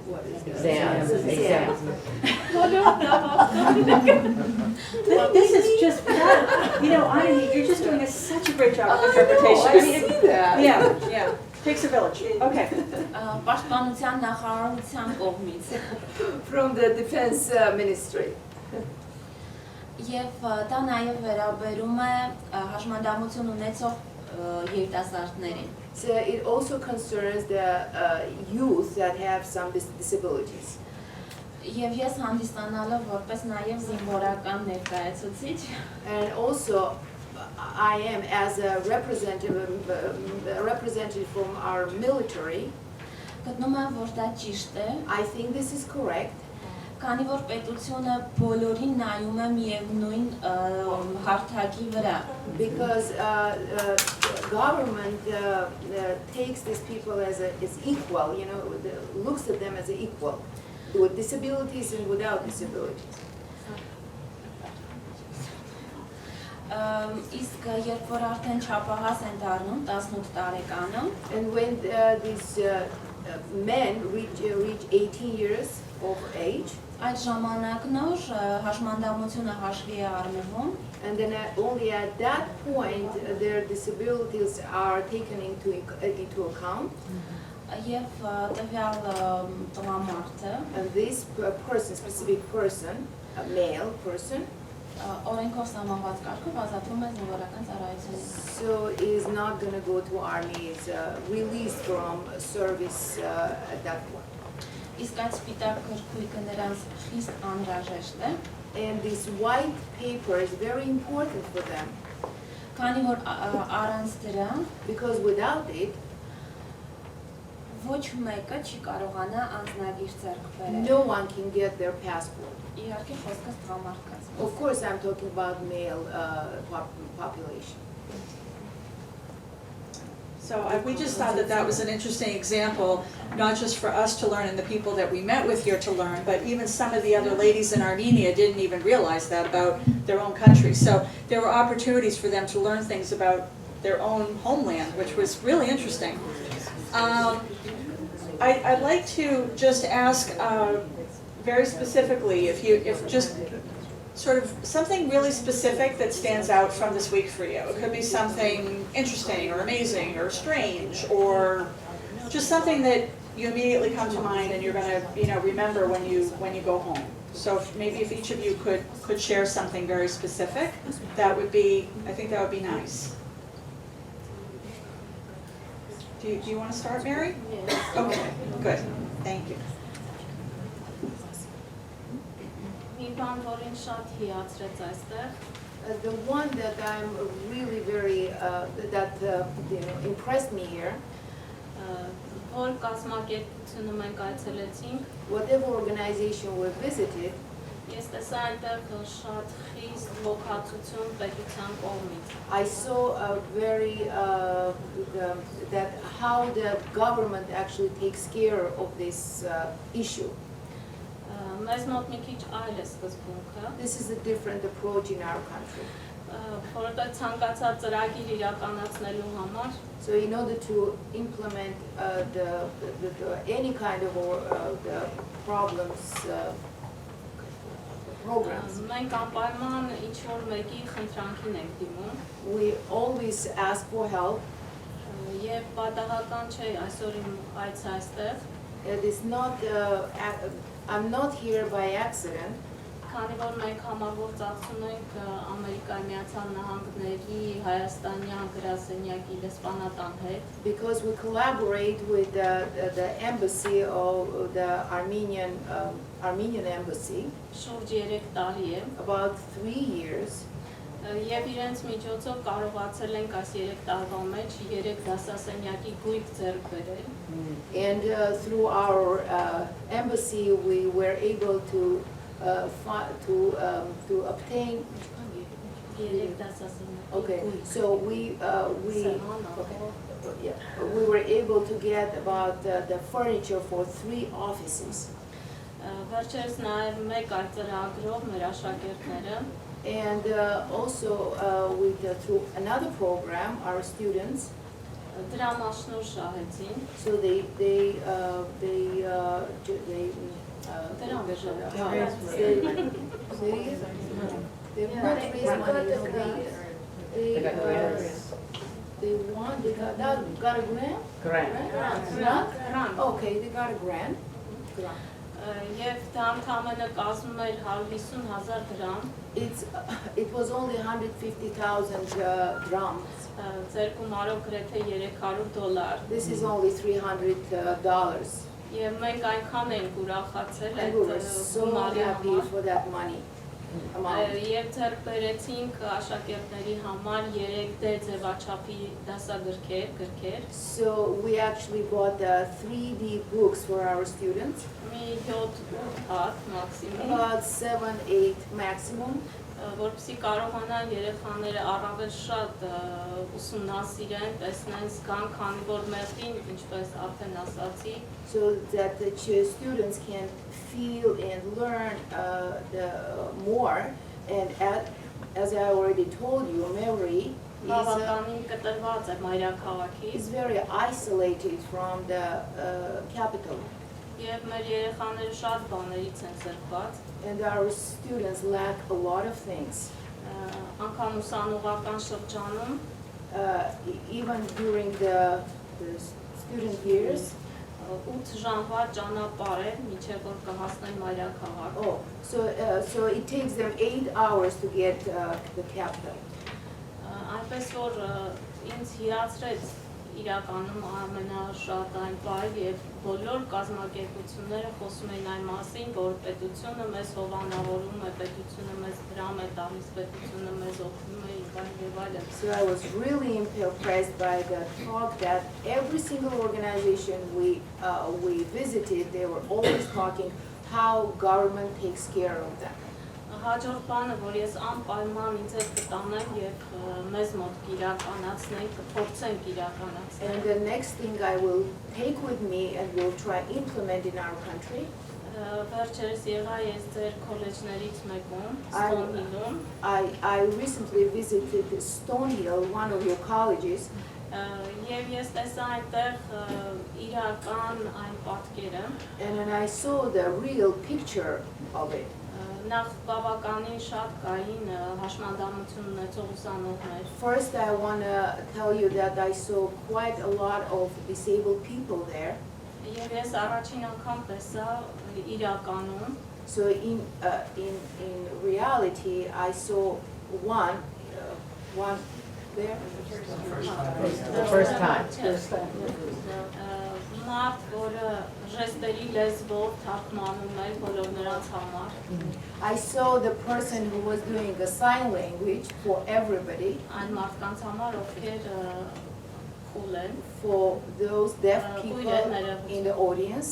what is that?
Exams.
This is just, you know, you're just doing such a great job of interpretation.
I see that.
Yeah, takes a village. Okay.
Պաշտպանության նախարարության կողմից։
From the defense ministry.
Եվ դա նաև վերաբերում է հաշմանդամություն ունեցող երիտասարդներին։
So it also concerns the youth that have some disabilities.
Եւ ես հանդիսանալով որպես նաև զինվորական ներկայացուցիչ,
And also, I am as a representative from our military.
գտնում եմ, որ դա ճիշտ է,
I think this is correct.
քանի որ պետությունը բոլորին նայում է միևնույն հարթակի վրա։
Because government takes these people as equal, you know, looks at them as equal, with disabilities and without disabilities.
Իսկ երբ որ արդեն չափահաս են դառնում 18 տարեկանը,
And when these men reach 18 years of age,
այդ ժամանակնոր հաշմանդամությունը հաշվի է առնվում,
and then only at that point their disabilities are taken into account,
եւ տվյալ տղամարդը
and this person, specific person, a male person,
օրենքով սահմանված կարգով ազատվում է զինվորական ծառայությունից։
so is not going to go to army, is released from service at that point.
Իսկ այդ սպիտակ գրքույկը նրանց խիստ անհրաժեշտ է,
And this white paper is very important for them,
քանի որ առանց դրա
because without it,
ոչ մեկը չի կարողանա անձնագիր ձեռք բերել։
no one can get their passport.
Իհարկե խոսքս տղամարդկանց։
Of course, I'm talking about male population.
So we just thought that that was an interesting example, not just for us to learn and the people that we met with here to learn, but even some of the other ladies in Armenia didn't even realize that about their own country. So there were opportunities for them to learn things about their own homeland, which was really interesting. I'd like to just ask very specifically if just sort of something really specific that stands out from this week for you. It could be something interesting or amazing or strange or just something that you immediately come to mind and you're going to remember when you go home. So maybe if each of you could share something very specific, I think that would be nice. Do you want to start, Meri?
Yes.
Okay, good. Thank you.
Մի բան, որին շատ հիացրեց այստեղ,
The one that I'm really very, impressed me here,
որ կազմակերպությունը մենք այցելեցինք,
whatever organization we visited,
ես տեսա այնտեղ շատ խիստ ոգացություն պետության կողմից։
I saw a very, that how the government actually takes care of this issue.
Մեզ մոտ մի քիչ այլ է սկզբունքը,
This is a different approach in our country.
որովհետև ցանկացած ծրագիր իրականացնելու համար
So in order to implement any kind of the problems, programs,
մենք անպայման ինչ-որ մեկի խնդրանքին ենք դիմում
we always ask for help.
եւ պատահական չէ այսօր իմ այցը այստեղ,
It is not, I'm not here by accident.
քանի որ մենք համագործակցում ենք Ամերիկայի Միացյալ Նահանգների Հայաստանյան գրասենյակի դեսպանատան հետ,
Because we collaborate with the embassy of the Armenian embassy
շուրջ 3 տարի է,
about 3 years.
եւ իրենց միջոցով կարողացել ենք այս 3 տարվա մեջ 3 դասասենյակի գույք ձեռք բերել։
And through our embassy, we were able to obtain.
3 դասասենյակի
Okay,
գույք։
so we were able to get about the furniture for 3 offices.
Վերջերս նաև մեկ այլ ծրագրով մեր աշակերտները
And also through another program, our students,
Դրամաշնոր շահեցին,
so they got a grant? Grant? Okay, they got a grant.
եւ դա ընդամենը կազմում էր 150,000 դրամ,
It was only 150,000 drams.
ձեր գումարով գրեթե $300,
This is only $300.
եւ մենք այնքան ենք ուրախացել
And we were
այդ
so
գումարի
happy
համար.
for that money amount.
Եվ ձեռք բերեցինք աշակերտների համար 3D ձևաչափի դասագրքեր,
So we actually bought 3D books for our students,
մի 7-8 հատ մաքսիմում,
about 7-8 maximum,
որպեսզի կարողանան երեխաները առավել շատ ուսումնասիրեն, տեսնեն, զգան, քանի որ մեղրին, ինչպես արդեն ասացի,
so that the students can feel and learn more. And as I already told you, Meri
բավականին կտրված է մայրաքաղաքից,
is very isolated from the capital.
եւ մեր երեխաները շատ բաներից են զրկված,
And our students lack a lot of things.
անգամ ուսանողական շրջանում,
Even during the student years.
8 ժամվա ճանապարհ է, մինչև որ կհասնեն մայրաքաղաք։
Oh, so it takes them 8 hours to get the capital.
Այնպես որ ինձ հիացրեց իրականում ամենաշատ այն բառը եւ բոլոր կազմակերպությունները խոսում են այն մասին, որ պետությունը մեզ հովանավորում է, պետությունը մեզ դրամ է տալիս, պետությունը մեզ օգնում է եւ այլն։
So I was really impressed by the talk that every single organization we visited, they were always talking how government takes care of them.
Հաջորդ բանը, որ ես անպայման ինձ հետ կտանեմ եւ մեզ մոտ կիրականացնենք, կփորձենք իրականացնել։
And the next thing I will take with me and will try implement in our country.
Վերջերս եղա ես ձեր քոլեջներից մեկում, Stonehill-ում։
I recently visited Stonehill, one of your colleges.
Եվ ես տեսա այնտեղ իրական այն պատկերը։
And then I saw the real picture of it.
Նախ բավականին շատ կային հաշմանդամություն ունեցող ուսանողներ։
First, I want to tell you that I saw quite a lot of disabled people there.
Եվ ես առաջին անգամ տեսա իրականում։
So in reality, I saw one there.
The first time.
Մարդ, որը ժեստերի լեզվով թարգմանում էր բոլոր նրանց համար։
I saw the person who was doing a sign language for everybody.
Այն մարդկանց համար, ովքեր խուլ են։
For those deaf people in the audience.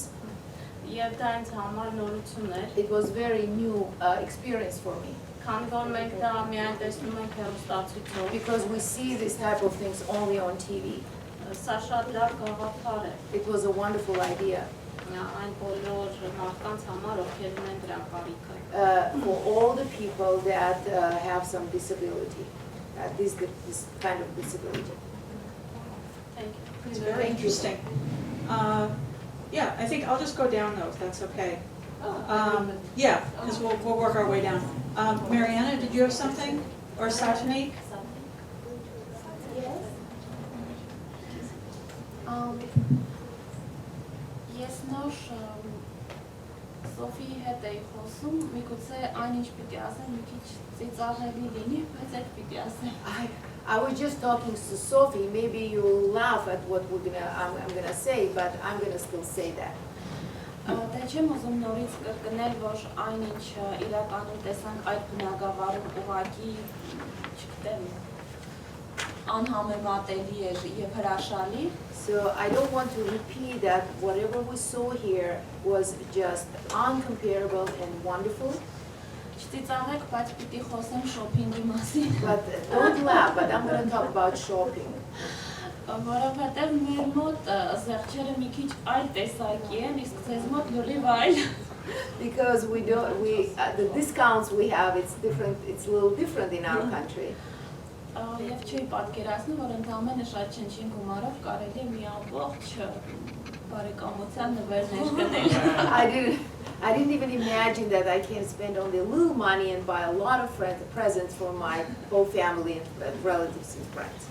Եվ դա ինձ համար նորություն էր։
It was very new experience for me.
Քանի որ մենք դա միայն տեսնում ենք հեռուստացույցով։
Because we see this type of things only on TV.
Սա շատ լավ գաղափար է։
It was a wonderful idea.
Այն բոլոր մարդկանց համար, ովքեր ունեն դրա կարիքը։
For all the people that have some disability, this kind of disability.
Thank you.
It's very interesting. Yeah, I think I'll just go down though, if that's okay. Yeah, because we'll work our way down. Mariana, did you have something? Or Satenik?
Ես նոր Սոֆիի հետ էի խոսում, միգուցե այնինչ պիտի ասեմ, մի քիչ ծիծաղելի լինի, բայց այդ պիտի ասեմ։
I was just talking to Sophie. Maybe you'll laugh at what I'm gonna say, but I'm gonna still say that.
Դե չեմ ուզում նորից կրկնել, որ այնինչ իրականում տեսանք այդ բնակավարում ուղղակի, չգիտեմ, անհամեմատելի էր եւ հրաշալի։
So I don't want to repeat that whatever we saw here was just uncomparable and wonderful.
Չծիծաղեք, բայց պիտի խոսեմ շոփինգի մասին։
But don't laugh, but I'm going to talk about shopping.
Որովհետև մեր մոտ զեղչերը մի քիչ այլ տեսակի են, իսկ ձեզ մոտ լրիվ այլ։
because we don't, the discounts we have, it's different, it's a little different in our country.
Եվ չի պատկերացնում, որ ընդամենը շատ չնչին գումարով կարելի է մի ամբողջ բարեկամության նվերներ գնել։
I didn't even imagine that I can spend only a little money and buy a lot of presents for my whole family and relatives and friends.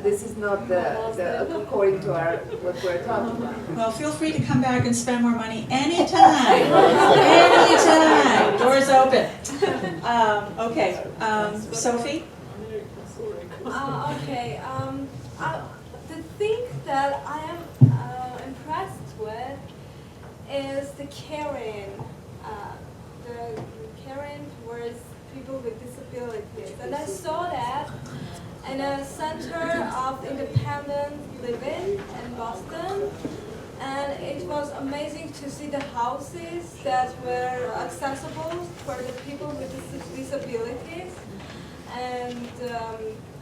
This is not according to what we're talking about.
Well, feel free to come back and spend more money anytime. Anytime. Doors open. Okay. Sophie?
Okay. The thing that I am impressed with is the caring towards people with disabilities. And I saw that in a center of independent living in Boston. And it was amazing to see the houses that were accessible for the people with disabilities. And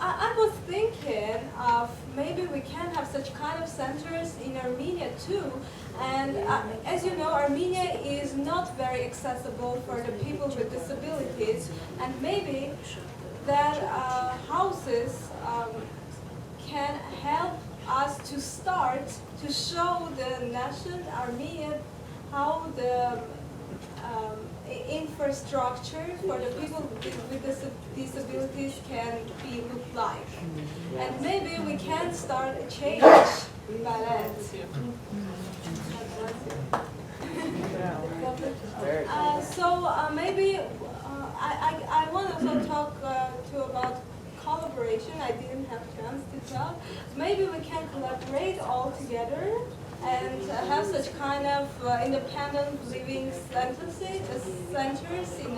I was thinking of maybe we can have such kind of centers in Armenia too. And as you know, Armenia is not very accessible for the people with disabilities. And maybe that houses can help us to start to show the nation, Armenia, how the infrastructure for the people with disabilities can be looked like. And maybe we can start a change by that. Maybe I want to also talk about collaboration. I didn't have a chance to talk. Maybe we can collaborate all together and have such kind of independent living centers in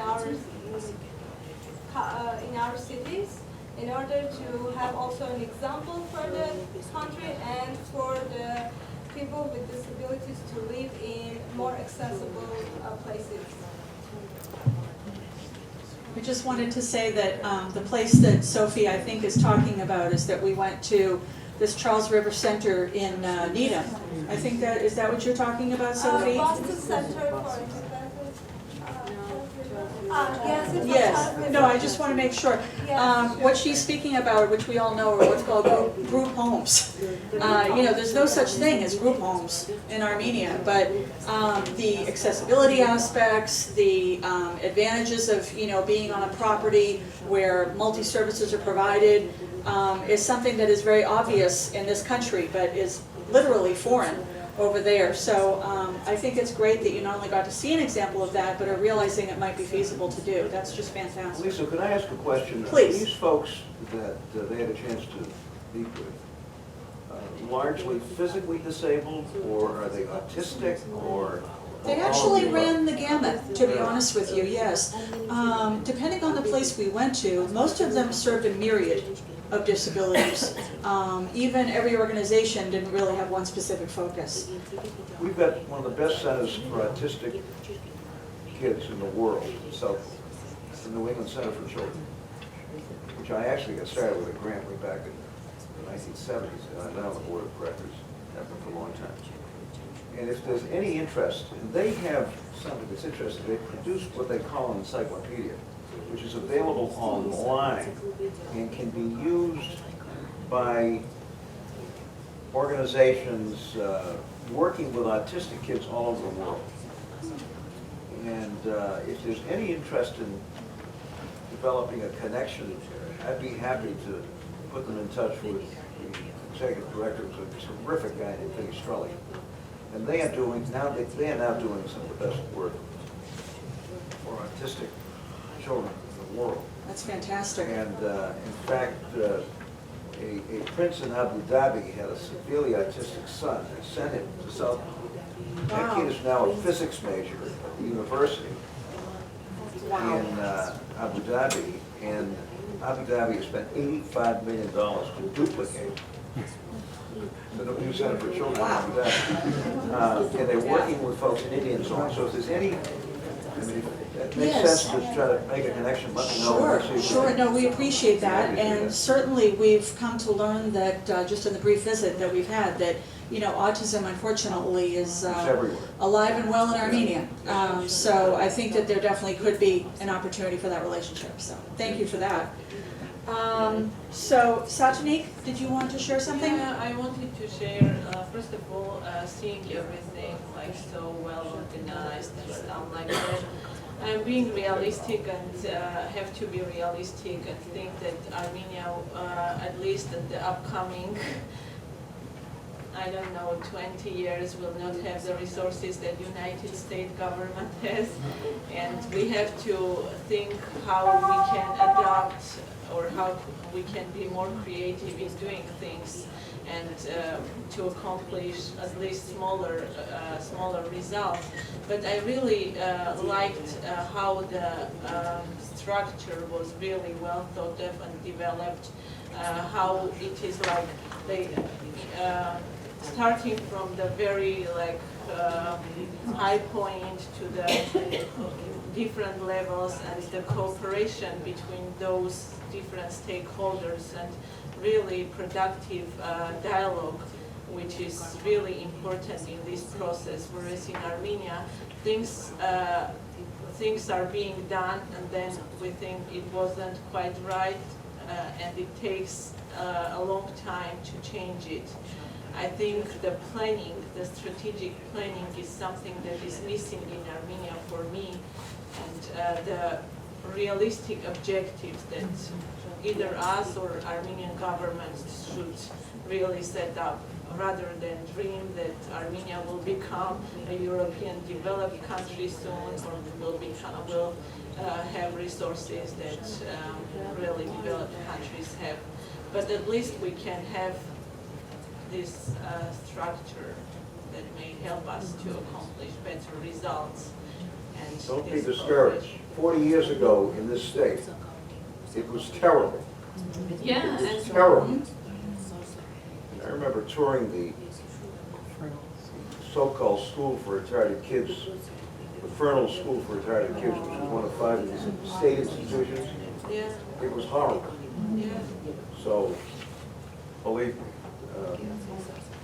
our cities, in order to have also an example for the country and for the people with disabilities to live in more accessible places.
We just wanted to say that the place that Sophie, I think, is talking about is that we went to this Charles River Center in Needham. I think is that what you're talking about, Sophie?
Boston Center for
Yes. No, I just want to make sure. What she's speaking about, which we all know, are what's called group homes. There's no such thing as group homes in Armenia, but the accessibility aspects, the advantages of being on a property where multi-services are provided is something that is very obvious in this country, but is literally foreign over there. So I think it's great that you not only got to see an example of that, but are realizing it might be feasible to do. That's just fantastic.
Lisa, could I ask a question?
Please.
These folks that they had a chance to meet with, largely physically disabled, or are they autistic, or?
They actually ran the gamut, to be honest with you, yes. Depending on the place we went to, most of them served a myriad of disabilities. Even every organization didn't really have one specific focus.
We've got one of the best centers for autistic kids in the world, the New England Center for Children, which I actually got started with a grant way back in the 1970s, and I've been on the board of directors for a long time. And if there's any interest, and they have something that's interesting, they produce what they call an encyclopedia, which is available online and can be used by organizations working with autistic kids all over the world. And if there's any interest in developing a connection, I'd be happy to put them in touch with the executive director, who's a terrific guy named Vinny Strelli. And they are now doing some of the best work for autistic children in the world.
That's fantastic.
And in fact, a prince in Abu Dhabi had a severely autistic son and sent him to South. That kid is now a physics major at the university in Abu Dhabi, and Abu Dhabi has spent $85 million to duplicate the new Center for Children in Abu Dhabi. And they're working with folks in India and so on. So if there's any I mean, it makes
Yes.
sense to try to make a connection, let me know.
Sure,
Let's see if we
sure,
can-
no, we appreciate that,
Yeah, we do
and
that.
certainly we've come to learn that, just in the brief visit that we've had, that, you know, autism unfortunately is
It's everywhere.
alive and well in Armenia. So I think that there definitely could be an opportunity for that relationship, so thank you for that. So Satenik, did you want to share something?
Yeah, I wanted to share, first of all, seeing everything like so well organized and stuff like that. I'm being realistic and have to be realistic and think that Armenia, at least in the upcoming, I don't know, 20 years will not have the resources that United States government has. And we have to think how we can adapt or how we can be more creative in doing things and to accomplish at least smaller results. But I really liked how the structure was really well thought of and developed, how it is like they starting from the very high point to the different levels and the cooperation between those different stakeholders and really productive dialogue, which is really important in this process. Whereas in Armenia, things are being done and then we think it wasn't quite right and it takes a long time to change it. I think the planning, the strategic planning is something that is missing in Armenia for me, and the realistic objectives that either us or Armenian government should really set up, rather than dream that Armenia will become a European developed country soon, or will have resources that really developed countries have. But at least we can have this structure that may help us to accomplish better results. And
Don't be
this
discouraged. 40 years ago in this state, it was terrible.
Yeah, and
Terrible. I remember touring the so-called school for retarded kids, the Fernald School for Retarded Kids, which was one of 5 state institutions.
yeah,
It was horrible.
yeah.
So, believe me,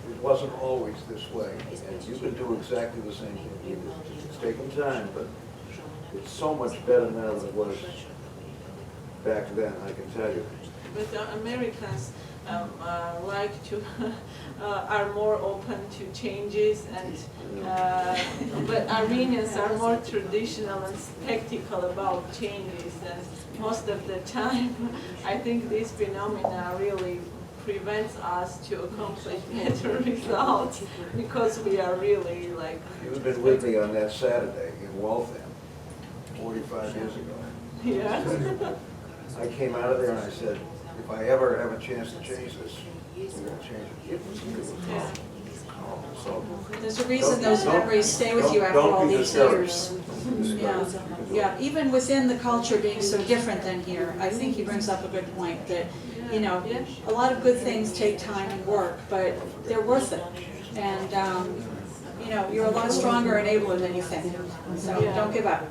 it wasn't always this way. And you can do exactly the same thing. It's taken time, but it's so much better now than it was back then, I can tell you.
But Americans like to are more open to changes, and but Armenians are more traditional and skeptical about changes. And most of the time, I think this phenomena really prevents us to accomplish better results because we are really like.
You've been with me on that Saturday in Waltham, 45 years ago.
Yeah.
I came out of there and I said, if I ever have a chance to change this, we're going to change it. It was
Yeah.
so.
There's a reason those memories stay with you after
Don't
all
be
these
discouraged.
years. Yeah, yeah, even within the culture being so different than here, I think he brings up a good point that, you know, a lot of good things take time and work, but they're worth it. And, you know, you're a lot stronger and abler than you think, so don't give up.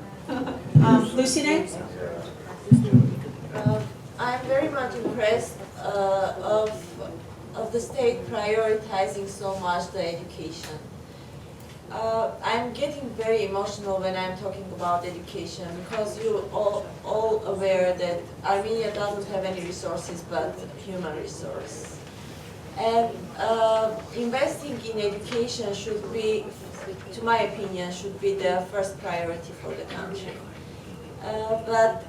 Lusine?
I'm very much impressed of the state prioritizing so much the education. I'm getting very emotional when I'm talking about education because you're all aware that Armenia doesn't have any resources but human resource. And investing in education should be, to my opinion, should be the first priority for the country. But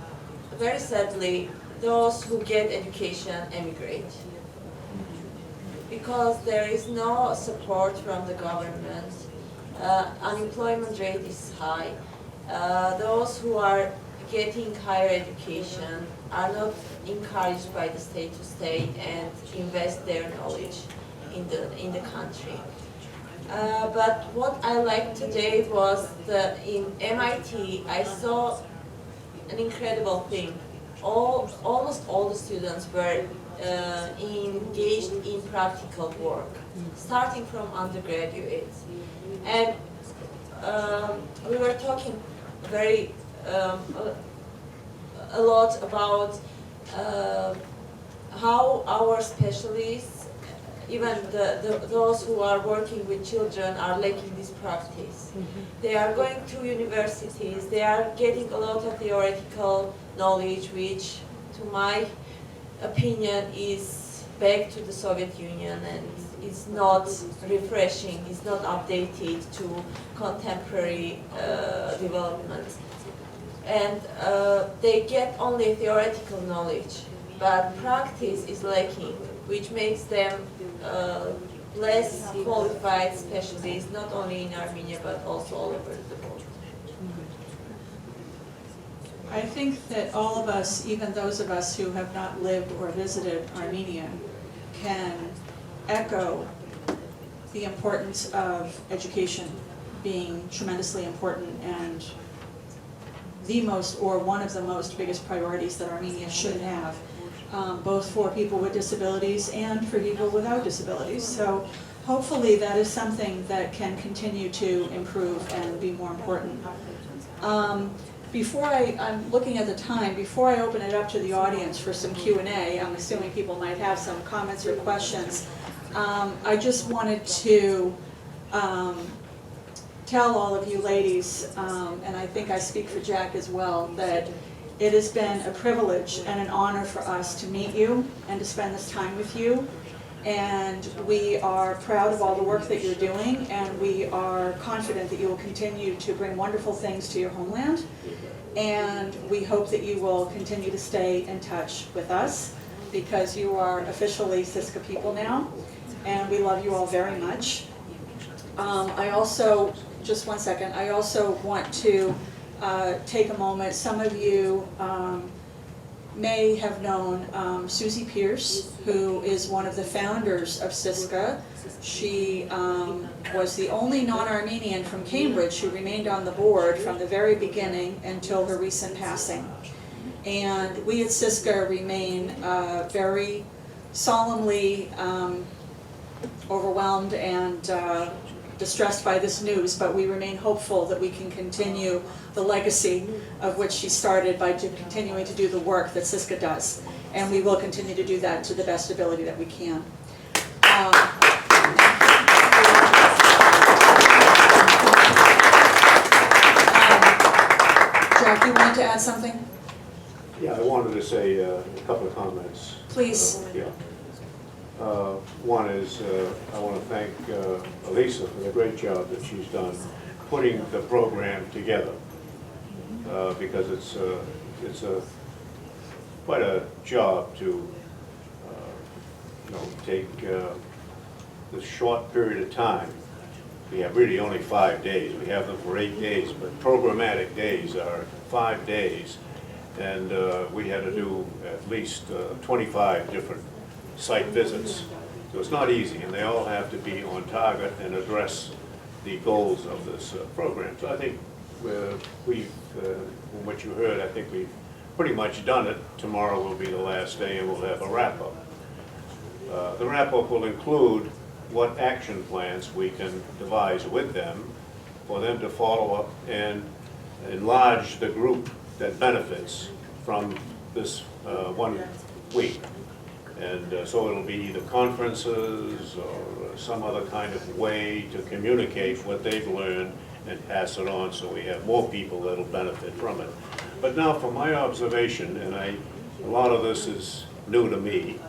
very sadly, those who get education emigrate because there is no support from the government. Unemployment rate is high. Those who are getting higher education are not encouraged by the state to stay and invest their knowledge in the country. But what I liked today was in MIT I saw an incredible thing. Almost all the students were engaged in practical work, starting from undergraduates. And we were talking very a lot about how our specialists, even those who are working with children, are lacking this practice. They are going to universities, they are getting a lot of theoretical knowledge, which, to my opinion, is back to the Soviet Union and is not refreshing, is not updated to contemporary developments. And they get only theoretical knowledge, but practice is lacking, which makes them less qualified specialists, not only in Armenia, but also all over the world.
I think that all of us, even those of us who have not lived or visited Armenia, can echo the importance of education being tremendously important and the most, or one of the most biggest priorities that Armenia should have, both for people with disabilities and for people without disabilities. So hopefully that is something that can continue to improve and be more important. I'm looking at the time, before I open it up to the audience for some Q&A, I'm assuming people might have some comments or questions, I just wanted to tell all of you ladies, and I think I speak for Jack as well, that it has been a privilege and an honor for us to meet you and to spend this time with you. And we are proud of all the work that you're doing, and we are confident that you will continue to bring wonderful things to your homeland. And we hope that you will continue to stay in touch with us, because you are officially CYSCA people now, and we love you all very much. I also, just one second, I also want to take a moment. Some of you may have known Susie Pierce, who is one of the founders of CYSCA. She was the only non-Armenian from Cambridge who remained on the board from the very beginning until her recent passing. And we at CYSCA remain very solemnly overwhelmed and distressed by this news, but we remain hopeful that we can continue the legacy of which she started by continuing to do the work that CYSCA does. And we will continue to do that to the best ability that we can. Jack, you wanted to add something?
Yeah, I wanted to say a couple of comments.
Please.
One is, I want to thank Elisa for the great job that she's done putting the program together, because it's quite a job to take this short period of time. We have really only 5 days. We have them for 8 days, but programmatic days are 5 days, and we had to do at least 25 different site visits. So it's not easy, and they all have to be on target and address the goals of this program. So I think from what you heard, I think we've pretty much done it. Tomorrow will be the last day, and we'll have a wrap-up. The wrap-up will include what action plans we can devise with them for them to follow up and enlarge the group that benefits from this 1 week. And so it'll be either conferences or some other kind of way to communicate what they've learned and pass it on, so we have more people that'll benefit from it. But now, from my observation, and a lot of this is new to me,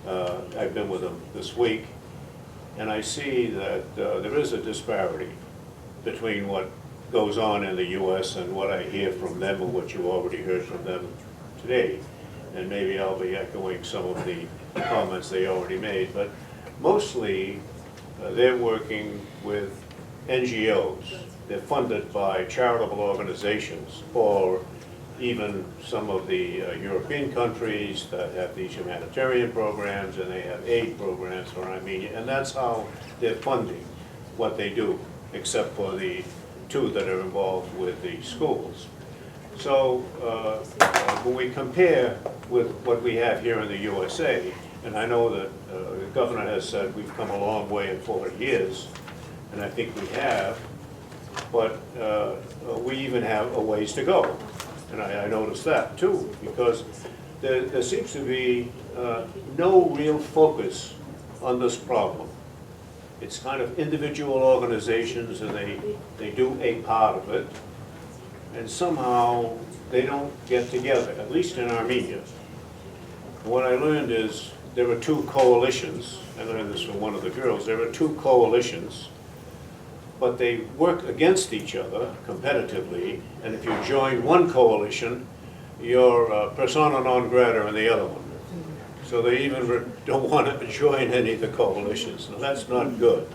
I've been with them this week, and I see that there is a disparity between what goes on in the U.S. and what I hear from them, and what you already heard from them today. And maybe I'll be echoing some of the comments they already made, but mostly they're working with NGOs. They're funded by charitable organizations, or even some of the European countries that have these humanitarian programs, and they have aid programs for Armenia, and that's how they're funding what they do, except for the 2 that are involved with the schools. So when we compare with what we have here in the USA, and I know that the governor has said we've come a long way in 40 years, and I think we have, but we even have a ways to go. And I noticed that too, because there seems to be no real focus on this problem. It's kind of individual organizations, and they do a part of it, and somehow they don't get together, at least in Armenia. What I learned is there were two coalitions. I learned this from one of the girls. There were two coalitions, but they work against each other competitively, and if you join one coalition, you're persona non grata in the other one. So they even don't want to join any of the coalitions. Now, that's not good.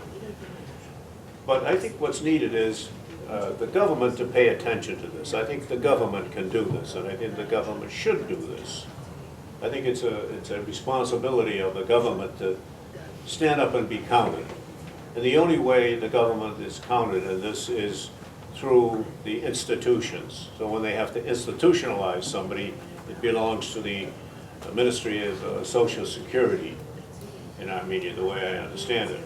But I think what's needed is the government to pay attention to this. I think the government can do this, and I think the government should do this. I think it's a responsibility of the government to stand up and be counted. And the only way the government is counted in this is through the institutions. So when they have to institutionalize somebody, it belongs to the Ministry of Social Security in Armenia, the way I understand it.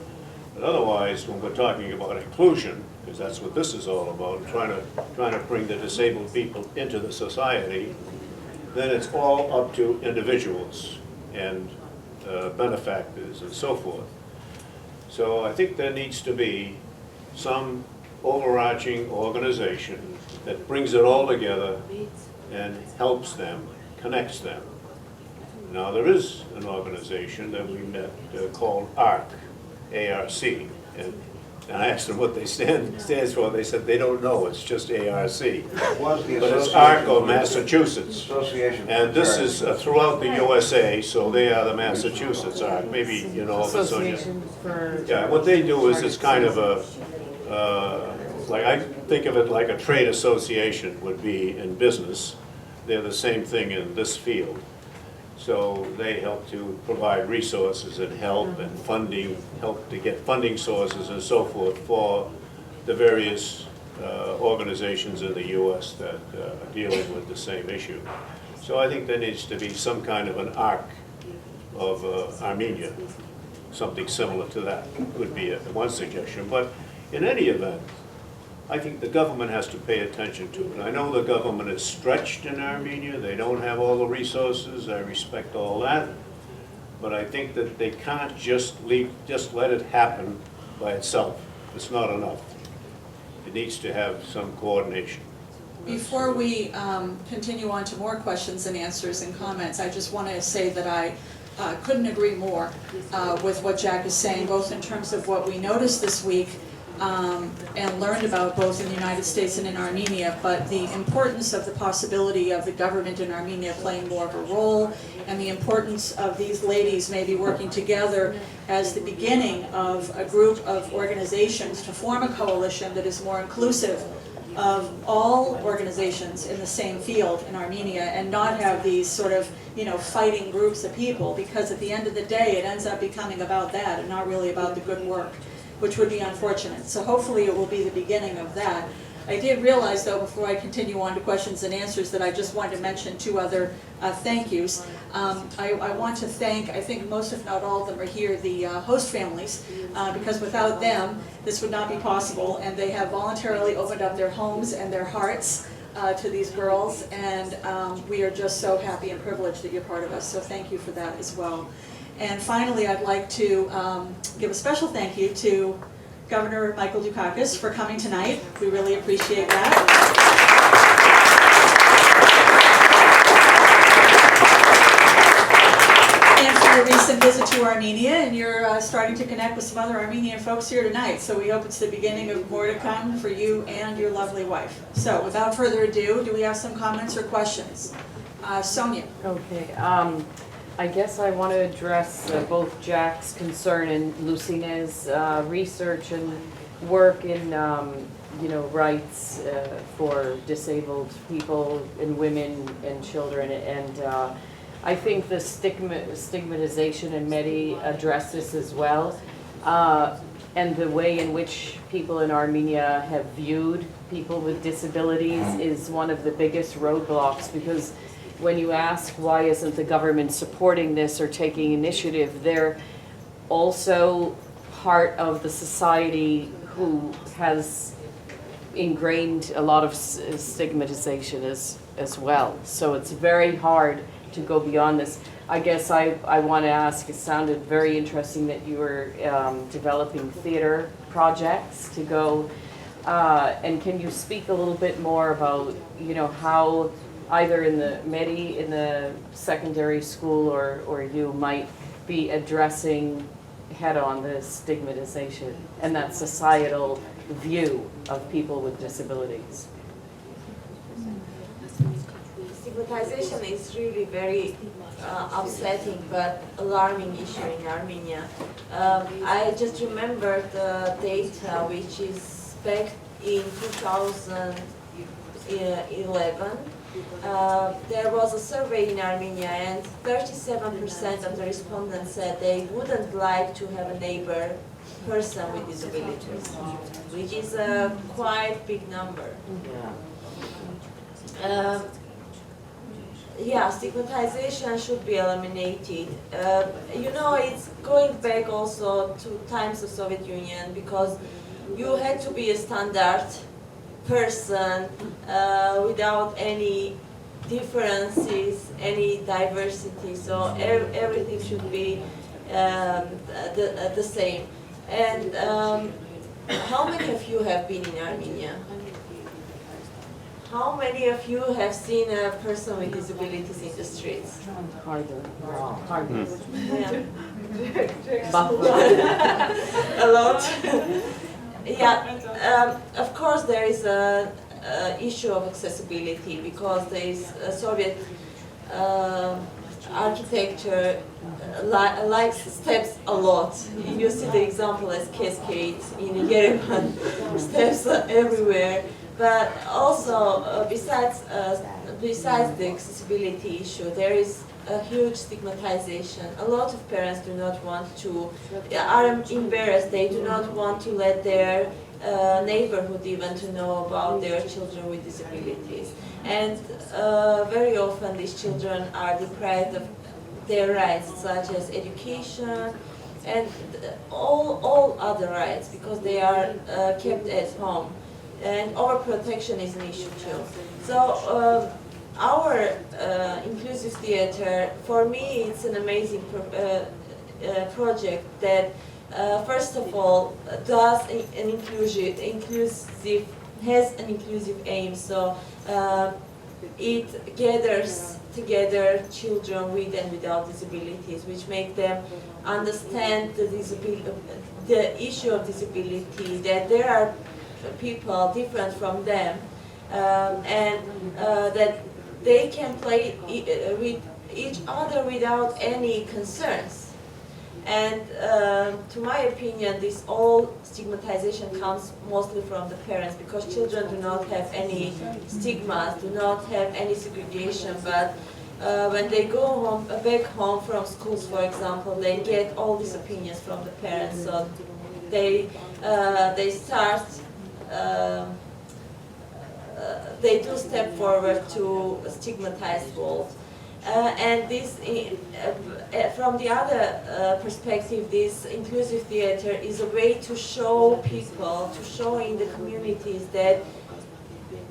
But otherwise, when we're talking about inclusion, because that's what this is all about, trying to bring the disabled people into the society, then it's all up to individuals and benefactors and so forth. So I think there needs to be some overarching organization that brings it all together and helps them, connects them. Now, there is an organization that we met called ARC, A-R-C, and I asked them what they stands for. They said they don't know, it's just A-R-C. But it's ARC of Massachusetts. And this is throughout the USA, so they are the Massachusetts ARC. Maybe you know of it.
Association for...
Yeah, what they do is it's kind of a, like I think of it like a trade association would be in business. They're the same thing in this field. So they help to provide resources and help and funding, help to get funding sources and so forth for the various organizations in the U.S. that are dealing with the same issue. So I think there needs to be some kind of an arc of Armenia, something similar to that would be one suggestion. But in any event, I think the government has to pay attention to it. I know the government is stretched in Armenia. They don't have all the resources. I respect all that. But I think that they can't just let it happen by itself. It's not enough. It needs to have some coordination.
Before we continue on to more questions and answers and comments, I just want to say that I couldn't agree more with what Jack is saying, both in terms of what we noticed this week and learned about both in the United States and in Armenia, but the importance of the possibility of the government in Armenia playing more of a role, and the importance of these ladies maybe working together as the beginning of a group of organizations to form a coalition that is more inclusive of all organizations in the same field in Armenia, and not have these sort of, you know, fighting groups of people, because at the end of the day it ends up becoming about that and not really about the good work, which would be unfortunate. So hopefully it will be the beginning of that. I did realize, though, before I continue on to questions and answers, that I just wanted to mention two other thank yous. I want to thank, I think most if not all of them are here, the host families, because without them this would not be possible, and they have voluntarily opened up their homes and their hearts to these girls, and we are just so happy and privileged that you're part of us, so thank you for that as well. And finally, I'd like to give a special thank you to Governor Michael Dukakis for coming tonight. We really appreciate that. And for your recent visit to Armenia, and you're starting to connect with some other Armenian folks here tonight, so we hope it's the beginning of more to come for you and your lovely wife. So without further ado, do we have some comments or questions? Sonia.
Okay. I guess I want to address both Jack's concern and Lusine's research and work in, you know, rights for disabled people and women and children. And I think the stigmatization, and Meri addressed this as well, and the way in which people in Armenia have viewed people with disabilities is one of the biggest roadblocks, because when you ask why isn't the government supporting this or taking initiative, they're also part of the society who has ingrained a lot of stigmatization as well. So it's very hard to go beyond this. I guess I want to ask, it sounded very interesting that you were developing theater projects to go, and can you speak a little bit more about, you know, how either in the Meri, in the secondary school, or you might be addressing head-on the stigmatization and that societal view of people with disabilities?
Stigmatization is really very upsetting but alarming issue in Armenia. I just remember the data which is back in 2011. There was a survey in Armenia and 37% of the respondents said they wouldn't like to have a neighbor person with disabilities, which is a quite big number. Yeah, stigmatization should be eliminated. You know, it's going back also to times of Soviet Union, because you had to be a standard person without any differences, any diversity. So everything should be the same. And how many of you have been in Armenia? How many of you have seen a person with disabilities in the streets?
Hardly.
Yeah. A lot. Yeah. Of course, there is a issue of accessibility, because there is a Soviet architecture likes steps a lot. You see the example as cascades in Yerevan, steps everywhere. But also, besides the accessibility issue, there is a huge stigmatization. A lot of parents do not want to, are embarrassed. They do not want to let their neighborhood even to know about their children with disabilities. And very often these children are deprived of their rights, such as education and all other rights, because they are kept at home. And overprotection is an issue too. So our inclusive theater, for me, it's an amazing project that, first of all, does has an inclusive aim. So it gathers together children with and without disabilities, which make them understand the issue of disability, that there are people different from them, and that they can play with each other without any concerns. And to my opinion, this all stigmatization comes mostly from the parents, because children do not have any stigmas, do not have any segregation, but when they go home, back home from schools, for example, they get all these opinions from the parents, so they start they do step forward to stigmatize walls. And this, from the other perspective, this inclusive theater is a way to show people, to show in the communities that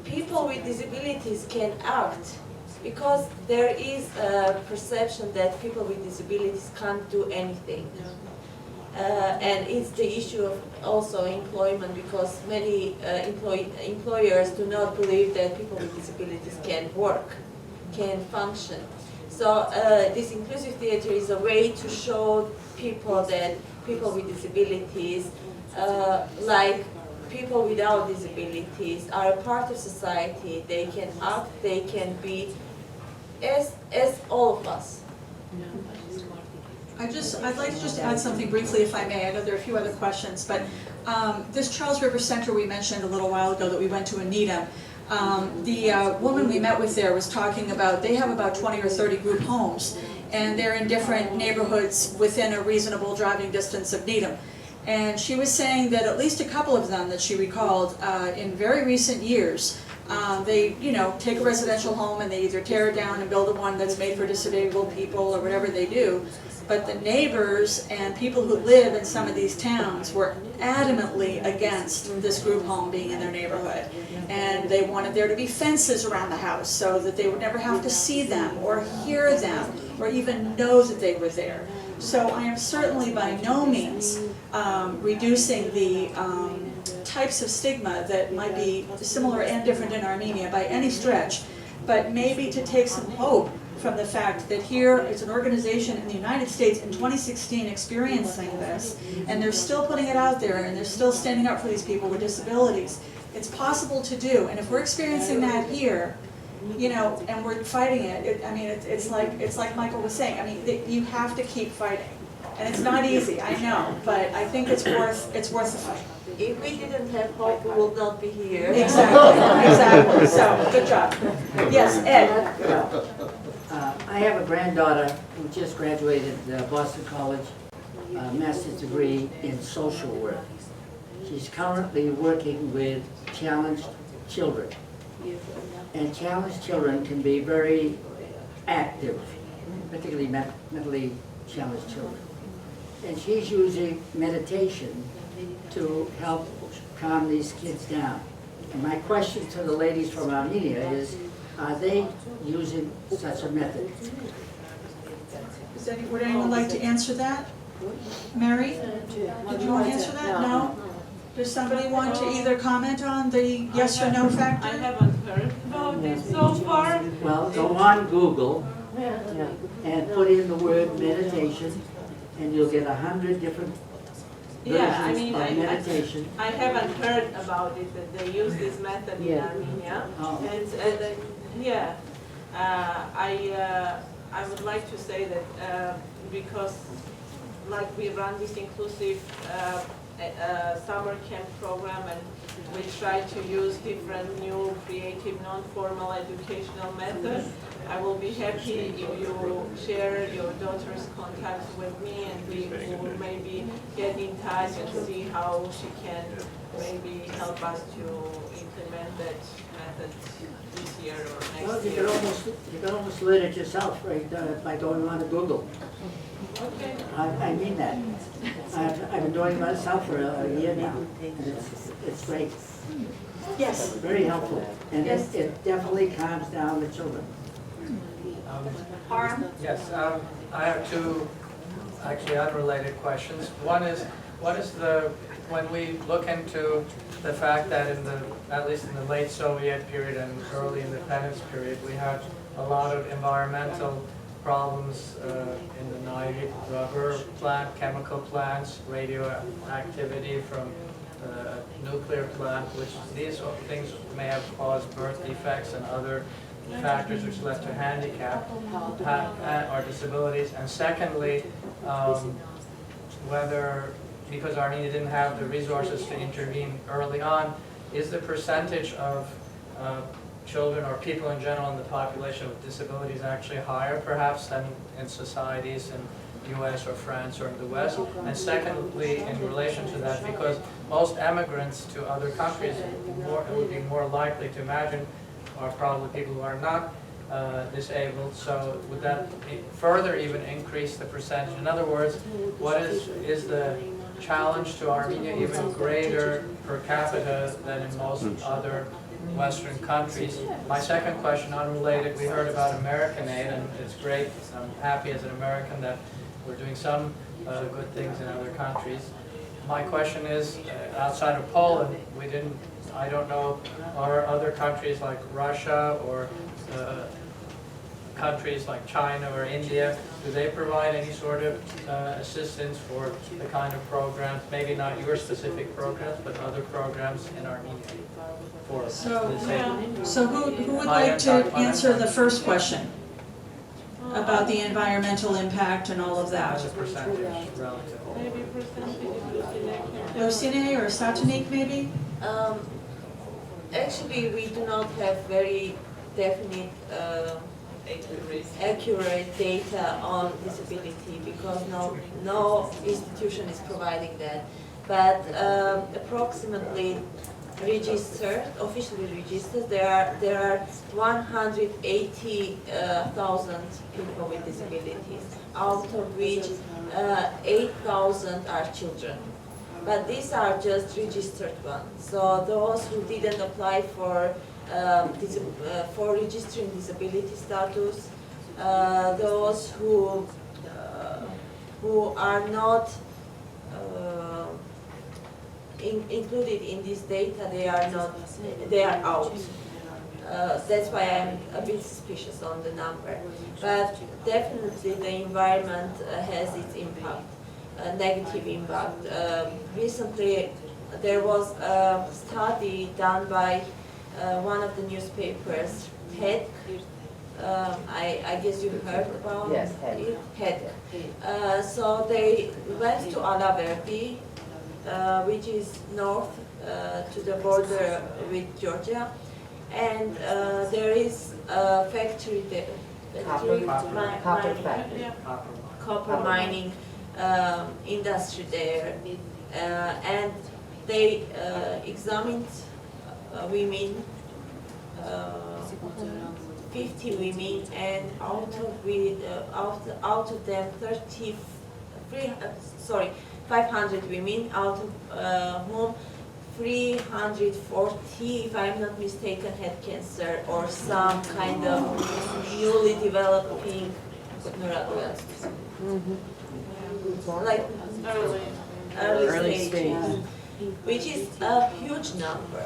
people with disabilities can act, because there is a perception that people with disabilities can't do anything. And it's the issue of also employment, because many employers do not believe that people with disabilities can work, can function. So this inclusive theater is a way to show people that people with disabilities, like people without disabilities, are a part of society. They can act, they can be as all of us.
I'd like to just add something briefly, if I may. I know there are a few other questions, but this Charles River Center we mentioned a little while ago that we went to in Needham, the woman we met with there was talking about, they have about 20 or 30 group homes, and they're in different neighborhoods within a reasonable driving distance of Needham. And she was saying that at least a couple of them that she recalled in very recent years They, take a residential home and they either tear it down and build one that's made for disabled people or whatever they do. But the neighbors and people who live in some of these towns were adamantly against this group home being in their neighborhood. And they wanted there to be fences around the house so that they would never have to see them or hear them or even know that they were there. So I am certainly by no means reducing the types of stigma that might be similar and different in Armenia by any stretch, but maybe to take some hope from the fact that here is an organization in the United States in 2016 experiencing this, and they're still putting it out there, and they're still standing up for these people with disabilities. It's possible to do, and if we're experiencing that here, and we're fighting it, it's like Michael was saying, you have to keep fighting. And it's not easy, I know, but I think it's worth the fight.
If we didn't have hope, we would not be here.
Exactly, so, good job. Yes, Ed.
I have a granddaughter who just graduated Boston College, master's degree in social work. She's currently working with challenged children. And challenged children can be very active, particularly mentally challenged children. And she's using meditation to help calm these kids down. And my question to the ladies from Armenia is, are they using such a method?
Would anyone like to answer that? Mary, did you want to answer that? No? Does somebody want to either comment on the yes or no factor?
I haven't heard about it so far.
Well, go on Google and put in the word meditation, and you'll get 100 different versions of meditation.
I haven't heard about it, that they use this method in Armenia. I would like to say that because we run this inclusive summer camp program, and we try to use different new creative non-formal educational methods. I will be happy if you share your daughter's contacts with me, and we will maybe get in touch and see how she can maybe help us to implement that method this year or next year.
You can almost learn it yourself, right, by going on to Google.
Okay.
I mean that. I've been doing it myself for a year now, and it's great.
Yes.
Very helpful, and it definitely calms down the children.
Yes, I have two actually unrelated questions. One is, when we look into the fact that at least in the late Soviet period and early independence period, we had a lot of environmental problems in the Naive rubber plant, chemical plants, radioactivity from nuclear plant, which these things may have caused birth defects and other factors which led to handicap or disabilities. And secondly, whether, because Armenia didn't have the resources to intervene early on, is the percentage of children or people in general in the population with disabilities actually higher perhaps than in societies in US or France or in the West? And secondly, in relation to that, because most immigrants to other countries would be more likely to imagine are probably people who are not disabled, so would that further even increase the percentage? In other words, what is the challenge to Armenia even greater per capita than in most other Western countries? My second question, unrelated, we heard about American aid, and it's great. I'm happy as an American that we're doing some good things in other countries. My question is, outside of Poland, I don't know, are other countries like Russia or countries like China or India, do they provide any sort of assistance for the kind of programs, maybe not your specific programs, but other programs in Armenia for disabled?
So who would like to answer the first question about the environmental impact and all of that?
As a percentage relative.
Maybe percentage.
Lusine or Satenik maybe?
Actually, we do not have very definite accurate data on disability because no institution is providing that. But approximately registered, officially registered. There are 180,000 people with disabilities, out of which 8,000 are children. But these are just registered ones. So those who didn't apply for registering disability status, those who are not included in this data, they are out. That's why I'm a bit suspicious on the number. But definitely the environment has its impact, a negative impact. Recently there was a study done by one of the newspapers, HED. I guess you've heard about
Yes,
it. HED. So they went to Alaverdi, which is north to the border with Georgia, and there is a factory there. Copper mining industry there, and they examined women, 50 women, and out of them 500 women, out of whom 340, if I'm not mistaken, had cancer or some kind of newly developing like early stages, which is a huge number.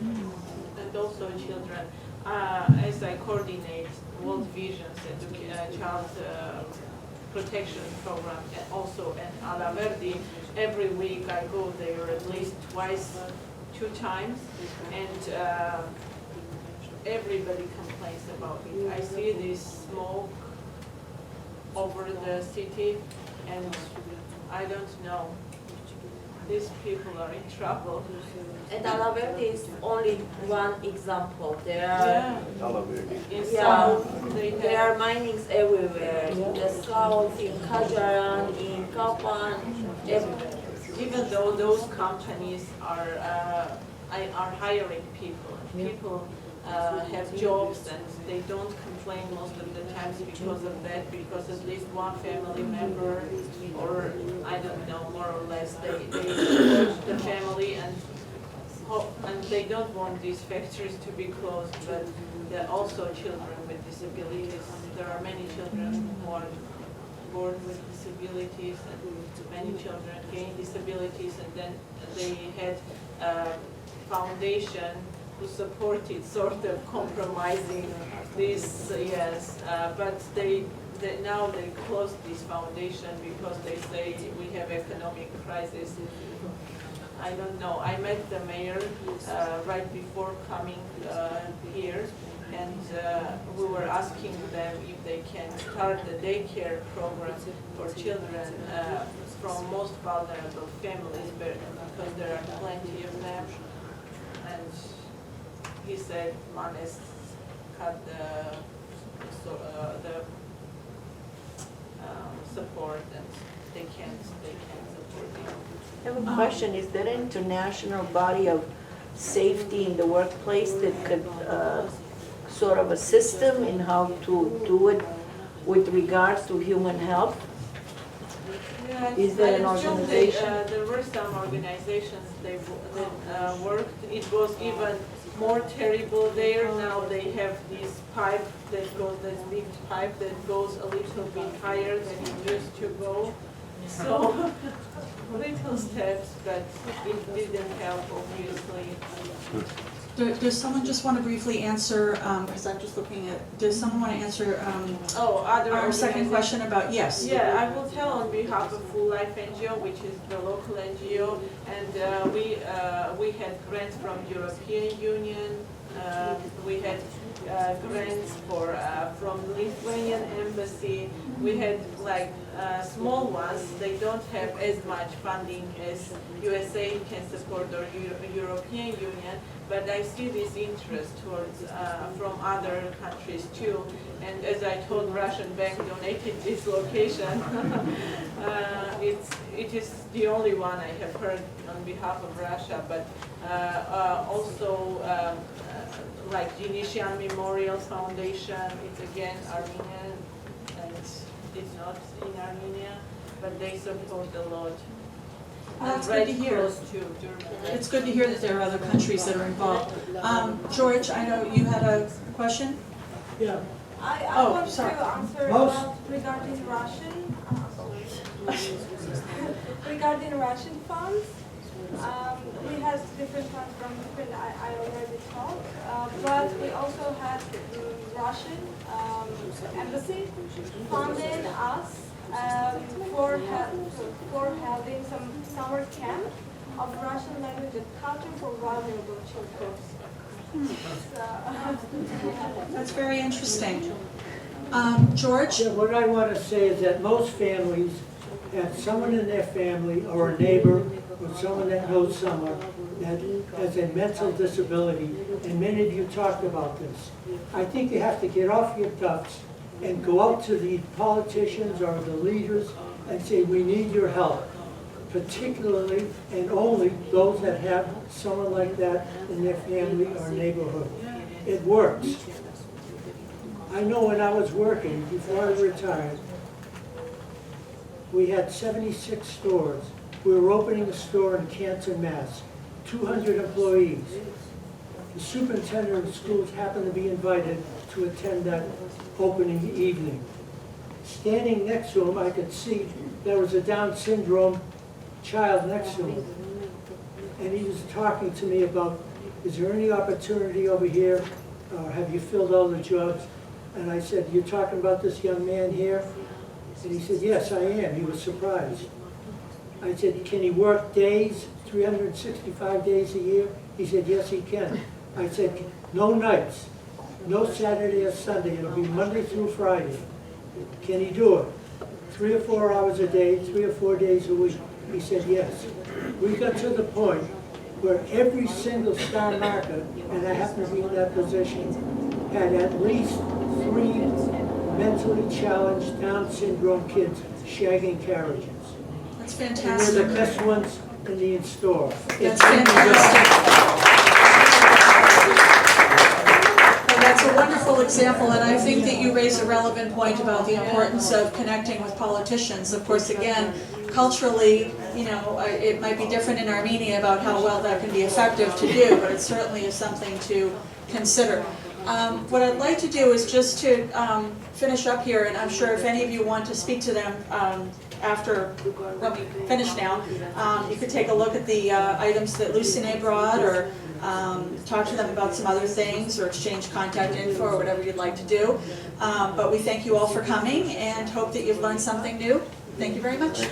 And also children. As I coordinate World Vision's child protection program, and also at Alaverdi, every week I go there at least two times, and everybody complains about it. I see this smoke over the city, and I don't know. These people are in trouble.
And Alaverdi is only one example. There are there are minings everywhere. In the south, in Kajaran, in Kapan, everywhere.
Even though those companies are hiring people, people have jobs and they don't complain most of the times because of that, because at least one family member, or I don't know, more or less, they support the family, and they don't want these factories to be closed, but there are also children with disabilities. There are many children who are born with disabilities, and many children gain disabilities, and then they had a foundation who supported sort of compromising this, yes, but now they closed this foundation because they say we have economic crisis. I don't know. I met the mayor right before coming here, and we were asking them if they can start the daycare program for children from most vulnerable families, because there are plenty of them. And he said one has cut the support, and they can't support it.
I have a question. Is there an international body of safety in the workplace that could sort of assist them in how to do it with regards to human health?
Yes,
is there an organization?
There were some organizations that worked. It was even more terrible there. Now they have this pipe that goes, this lift pipe that goes a little bit higher than it used to go. So little steps, but it didn't help, obviously.
Does someone just want to briefly answer, because I'm just looking at, does someone want to answer our second question about, yes?
Yeah, I will tell on behalf of Full Life NGO, which is the local NGO, and we had grants from European Union, We had grants from Lithuanian embassy. We had like small ones. They don't have as much funding as USA can support or European Union, but I see this interest towards from other countries too. And as I told, Russian Bank donated this location. It is the only one I have heard on behalf of Russia, but also like Jinishyan Memorial Foundation, it's again Armenian, and it's not in Armenia, but they support a lot.
That's good to hear. It's good to hear that there are other countries that are involved. George, I know you had a question?
Yeah.
I want to answer regarding Russian, regarding Russian funds. We had different funds from different, I already talked, but we also had Russian embassy funded us for having some summer camp of Russian language and culture for vulnerable children.
That's very interesting. George?
Yeah, what I want to say is that most families have someone in their family or a neighbor or someone that knows someone that has a mental disability, and many of you talked about this. I think you have to get off your ducks and go out to the politicians or the leaders and say, we need your help, particularly and only those that have someone like that in their family or neighborhood. It works. I know when I was working, before I retired, we had 76 stores. We were opening a store in Canton, Mass. 200 employees. The superintendent of schools happened to be invited to attend that opening evening. Standing next to him, I could see there was a Down syndrome child next to him. And he was talking to me about, is there any opportunity over here? Have you filled all the jobs? And I said, you're talking about this young man here? And he said, yes, I am. He was surprised. I said, can he work days, 365 days a year? He said, yes, he can. I said, no nights, no Saturday or Sunday. It'll be Monday through Friday. Can he do it? 3 or 4 hours a day, 3 or 4 days a week. He said, yes. We got to the point where every single star market, and I happen to be in that position, had at least 3 mentally challenged Down syndrome kids shagging carriages.
That's
And
fantastic.
they're the best ones in the store.
That's fantastic. Well, that's a wonderful example, and I think that you raise a relevant point about the importance of connecting with politicians. Of course, again, culturally, you know, it might be different in Armenia about how well that can be effective to do, but it certainly is something to consider. What I'd like to do is just to finish up here, and I'm sure if any of you want to speak to them after when we finish now, you could take a look at the items that Lusine brought, or talk to them about some other things, or exchange contact info, or whatever you'd like to do. But we thank you all for coming, and hope that you've learned something new. Thank you very much.